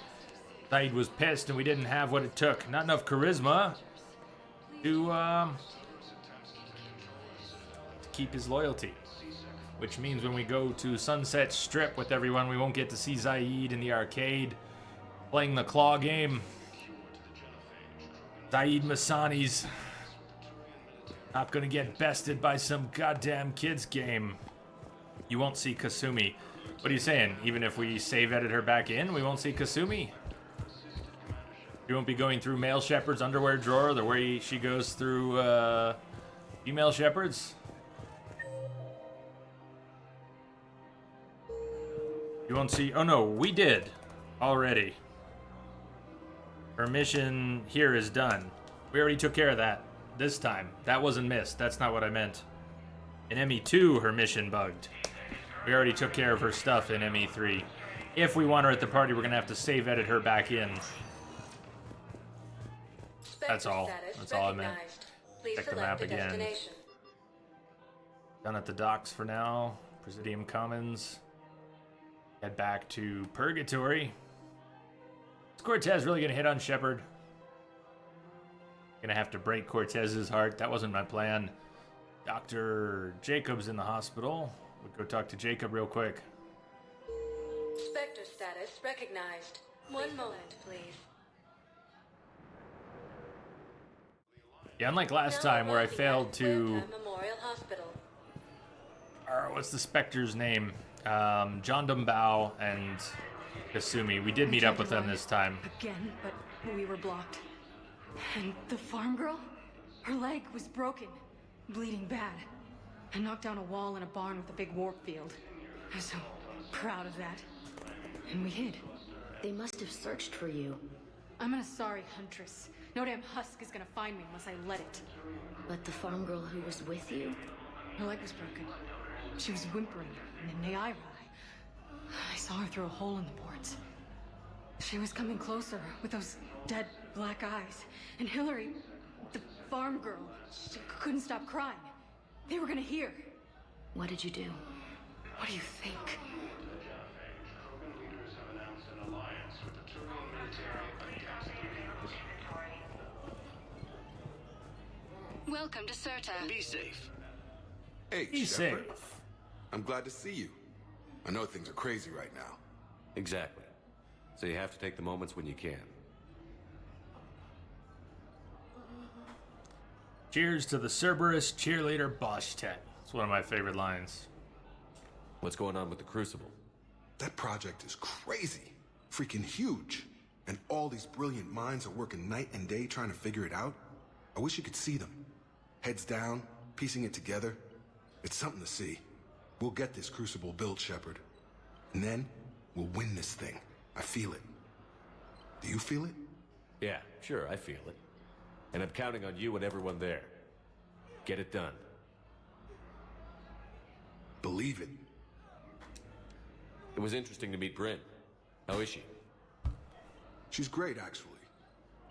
Zaid was pissed and we didn't have what it took. Not enough charisma to keep his loyalty. Which means when we go to Sunset Strip with everyone, we won't get to see Zaid in the arcade playing the claw game. Zaid Masani's not gonna get bested by some goddamn kids game. You won't see Kasumi. What are you saying? Even if we save edit her back in, we won't see Kasumi? You won't be going through male Shepard's underwear drawer the way she goes through female Shepard's? You won't see... Oh no, we did already. Her mission here is done. We already took care of that this time. That wasn't missed. That's not what I meant. In ME2, her mission bugged. We already took care of her stuff in ME3. If we want her at the party, we're going to have to save edit her back in. That's all. That's all I meant. Check the map again. Done at the docks for now. Presidium Commons. Head back to Purgatory. Is Cortez really going to hit on Shepard? Gonna have to break Cortez's heart. That wasn't my plan. Dr. Jacob's in the hospital. We'll go talk to Jacob real quick. Spectre status recognized. One moment, please. Yeah, unlike last time where I failed to... Memorial Hospital. What's the Spectre's name? John Dumbao and Kasumi. We did meet up with them this time. Again, but we were blocked. And the farm girl? Her leg was broken, bleeding bad. I knocked down a wall in a barn with a big warp field. I was so proud of that. And we hid. They must have searched for you. I'm an Asari huntress. No damn husk is gonna find me unless I let it. But the farm girl who was with you? Her leg was broken. She was whimpering, and then Naira. I saw her through a hole in the boards. She was coming closer with those dead black eyes. And Hillary, the farm girl, she couldn't stop crying. They were gonna hear. What did you do? What do you think? Welcome to Serta. Be safe. Hey, Be Shepard. safe. I'm glad to see you. I know things are crazy right now. Exactly. So you have to take the moments when you can. Cheers to the Cerberus cheerleader Boschtet. It's one of my favorite lines. What's going on with the Crucible? That project is crazy. Freaking huge. And all these brilliant minds are working night and day trying to figure it out. I wish you could see them. Heads down, piecing it together. It's something to see. We'll get this Crucible built, Shepard. And then, we'll win this thing. I feel it. Do you feel it? Yeah, sure, I feel it. And I'm counting on you and everyone there. Get it done. Believe it. It was interesting to meet Bryn. How is she? She's great, actually.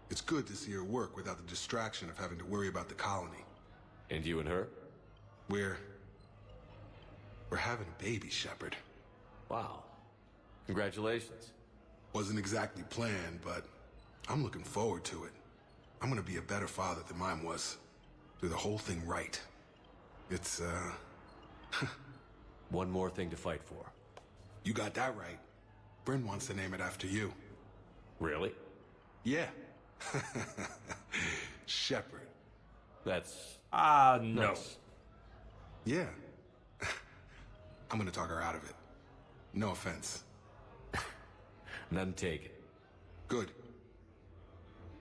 It's good to see her work without the distraction of having to worry about the colony. And you and her? We're having a baby, Shepard. Wow. Congratulations. Wasn't exactly planned, but I'm looking forward to it. I'm gonna be a better father than mine was. Do the whole thing right. It's, One more thing to fight for. You got that right. Bryn wants to name it after you. Really? Yeah. Shepard. That's... no. Nice. Yeah. I'm gonna talk her out of it. No offense. None taken. Good.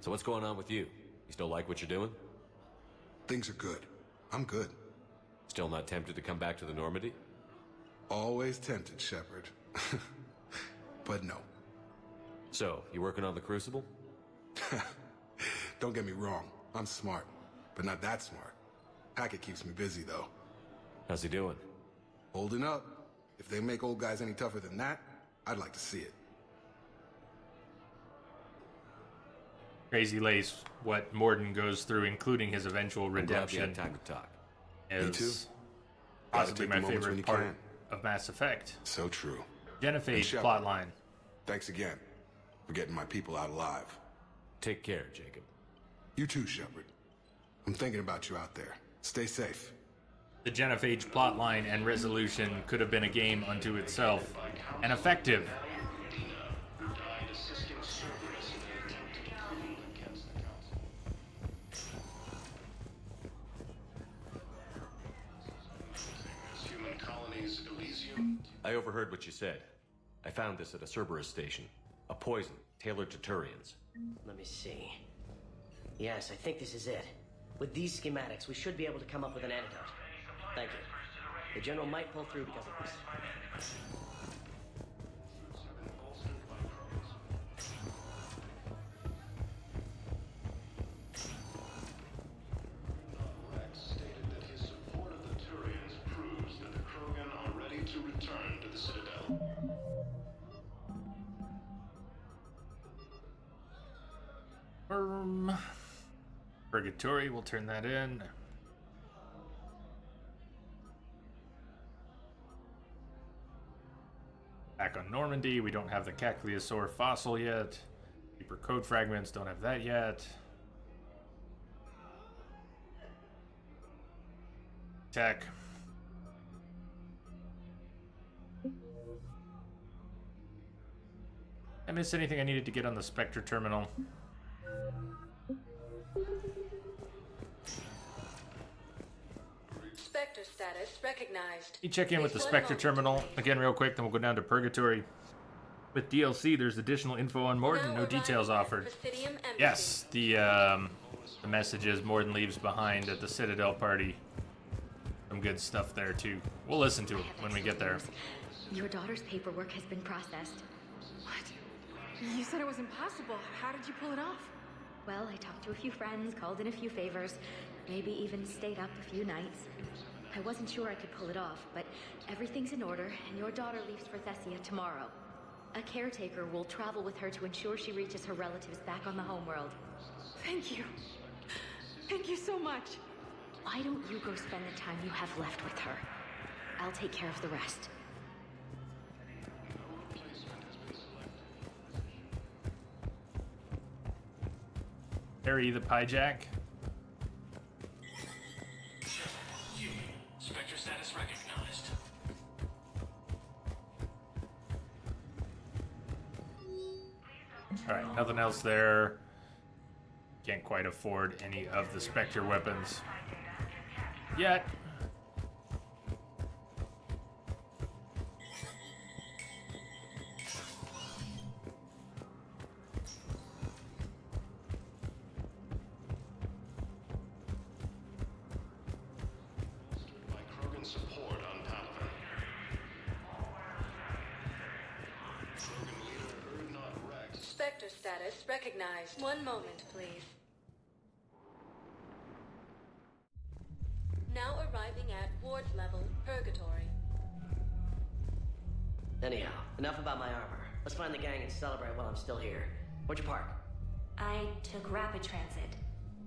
So what's going on with you? You still like what you're doing? Things are good. I'm good. Still not tempted to come back to the Normandy? Always tempted, Shepard. But no. So, you working on the Crucible? Don't get me wrong. I'm smart. But not that smart. Hackett keeps me busy, though. How's he doing? Holding up. If they make old guys any tougher than that, I'd like to see it. Crazy Lace, what Morden goes through, including his eventual redemption, I'm glad we had time to talk. Me too. is Gotta possibly take the my moments when favorite you part can. of Mass Effect. So true. Genophage And Shepard, plotline. Thanks again for getting my people out alive. Take care, Jacob. You too, Shepard. I'm thinking about you out there. Stay safe. The Genophage plotline and resolution could have been a game unto itself, and effective. Human colonies, Elysium. I overheard what you said. I found this at a Cerberus station. A poison tailored to Turians. Let me see. Yes, I think this is it. With these schematics, we should be able to come up with an antidote. Thank you. The General might pull through because of this. Rex stated that his support of the Turians proves that the Krogan are ready to return to the Citadel. Purgatory, we'll turn that in. Back on Normandy, we don't have the Caeciliasaur fossil yet. Deeper code fragments, don't have that yet. Tech. I missed anything I needed to get on the Spectre terminal. Spectre status recognized. You check in with the Spectre terminal again real quick, then we'll go down to Purgatory. With DLC, there's additional info on Morden, no details offered. Yes, the message is Morden leaves behind at the Citadel party. Some good stuff there too. We'll listen to it when we get there. Your daughter's paperwork has been processed. What? You said it was impossible. How did you pull it off? Well, I talked to a few friends, called in a few favors, maybe even stayed up a few nights. I wasn't sure I could pull it off, but everything's in order, and your daughter leaves for Thessia tomorrow. A caretaker will travel with her to ensure she reaches her relatives back on the homeworld. Thank you. Thank you so much. Why don't you go spend the time you have left with her? I'll take care of the rest. Harry the Pyjack. Spectre status recognized. Alright, nothing else there. Can't quite afford any of the Spectre weapons yet. Spectre status recognized. One moment, please. Now arriving at ward level, Purgatory. Anyhow, enough about my armor. Let's find the gang and celebrate while I'm still here. Where'd you park? I took rapid transit.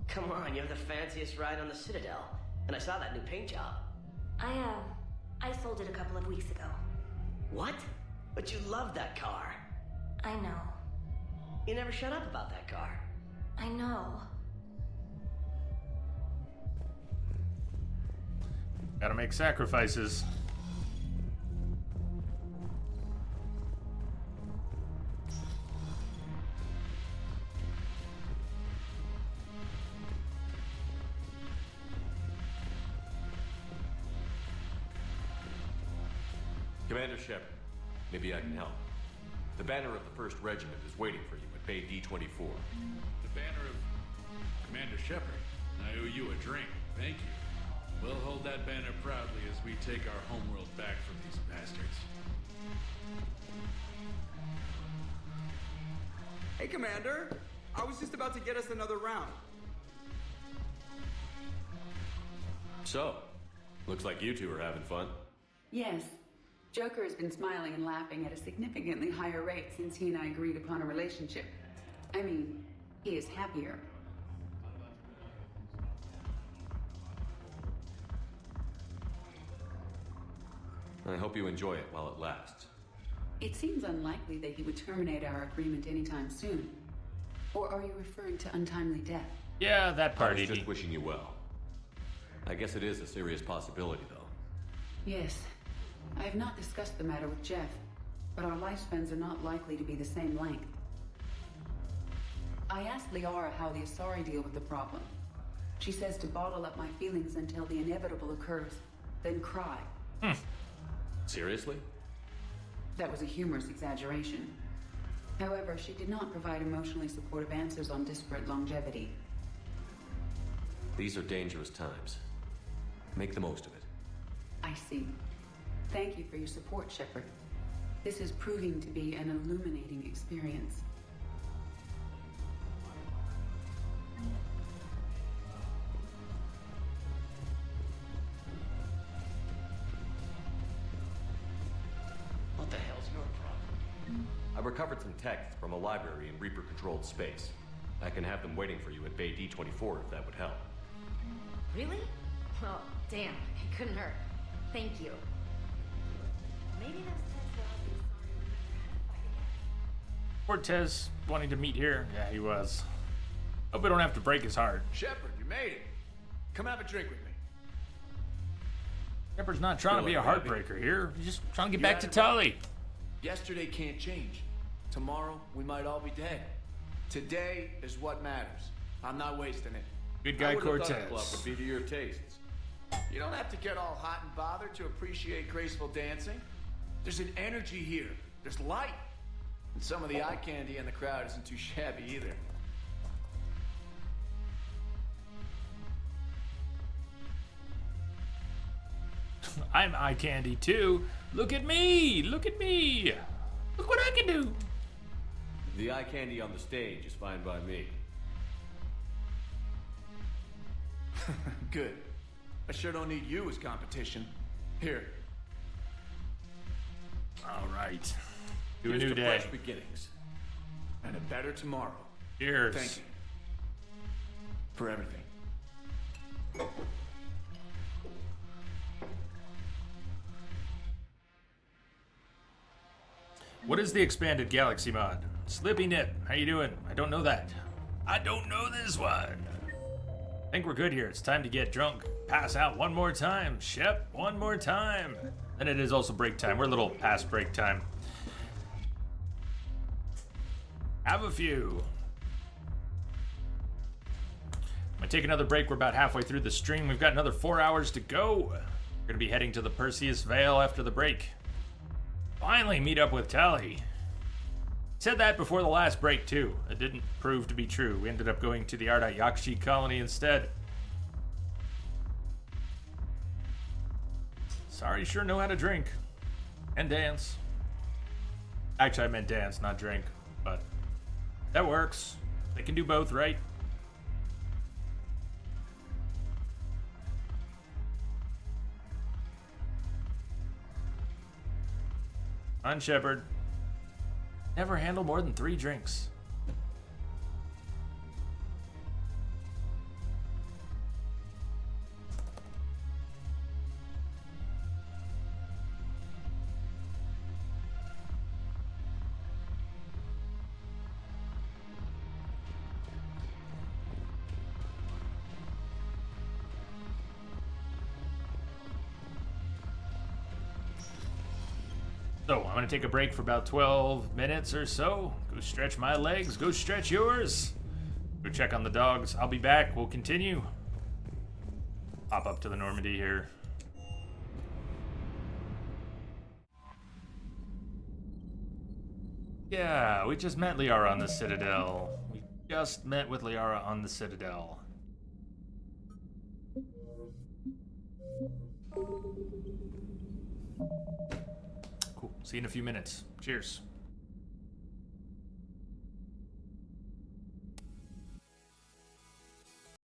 Come on, you have the fanciest ride on the Citadel. And I saw that new paint job. I sold it a couple of weeks ago. What? But you love that car. I know. You never shut up about that car. I know. Gotta make sacrifices. Commander Shepard, maybe I can help. The banner of the 1st Regiment is waiting for you at Bay D-24. The banner of Commander Shepard. I owe you a drink. Thank you. We'll hold that banner proudly as we take our homeworld back from these bastards. Hey, Commander. I was just about to get us another round. So, looks like you two are having fun. Yes. Joker has been smiling and laughing at a significantly higher rate since he and I agreed upon a relationship. I mean, he is happier. I hope you enjoy it while it lasts. It seems unlikely that he would terminate our agreement anytime soon. Or are you referring to untimely death? Yeah, that part. I was just wishing you well. I guess it is a serious possibility, though. Yes. I have not discussed the matter with Jeff, but our lifespans are not likely to be the same length. I asked Liara how the Asari deal with the problem. She says to bottle up my feelings until the inevitable occurs, then cry. Seriously? That was a humorous exaggeration. However, she did not provide emotionally supportive answers on disparate longevity. These are dangerous times. Make the most of it. I see. Thank you for your support, Shepard. This is proving to be an illuminating experience. What the hell's your problem? I recovered some texts from a library in Reaper-controlled space. I can have them waiting for you at Bay D-24 if that would help. Really? Oh, damn. It couldn't hurt. Thank you. Maybe that's Cortez wanting to meet here? Yeah, he was. Hope we don't have to break his heart. Shepard, you made it. Come have a drink with me. Shepard's not trying to be a heartbreaker here. He's just trying to get back to Tully. Yesterday can't change. Tomorrow, we might all be dead. Today is what matters. I'm not wasting it. Good guy Cortez. Club would be to your tastes. You don't have to get all hot and bothered to appreciate graceful dancing. There's an energy here. There's light. And some of the eye candy in the crowd isn't too shabby either. I'm eye candy too. Look at me! Look at me! Look what I can do! The eye candy on the stage is fine by me. Good. I sure don't need you as competition. Here. All right. Do a Here's new to day. fresh beginnings. And a better tomorrow. Cheers. Thank you. For everything. What is the expanded galaxy mod? Slippy Nip, how you doing? I don't know that. I don't know this one. I think we're good here. It's time to get drunk. Pass out one more time. Shep, one more time. And it is also break time. We're a little past break time. Have a few. I'm gonna take another break. We're about halfway through the stream. We've got another 4 hours to go. We're gonna be heading to the Perseus Vale after the break. Finally meet up with Tally. Said that before the last break too. It didn't prove to be true. We ended up going to the Ardat-Yakshi Colony instead. Sorry, sure know how to drink. And dance. Actually, I meant dance, not drink. But that works. They can do both, right? On Shepard. Never handle more than 3 drinks. So, I'm going to take a break for about 12 minutes or so. Go stretch my legs. Go stretch yours. Go check on the dogs. I'll be back. We'll continue. Hop up to the Normandy here. Yeah, we just met Liara on the Citadel. We just met with Liara on the Citadel. Cool. See you in a few minutes. Cheers.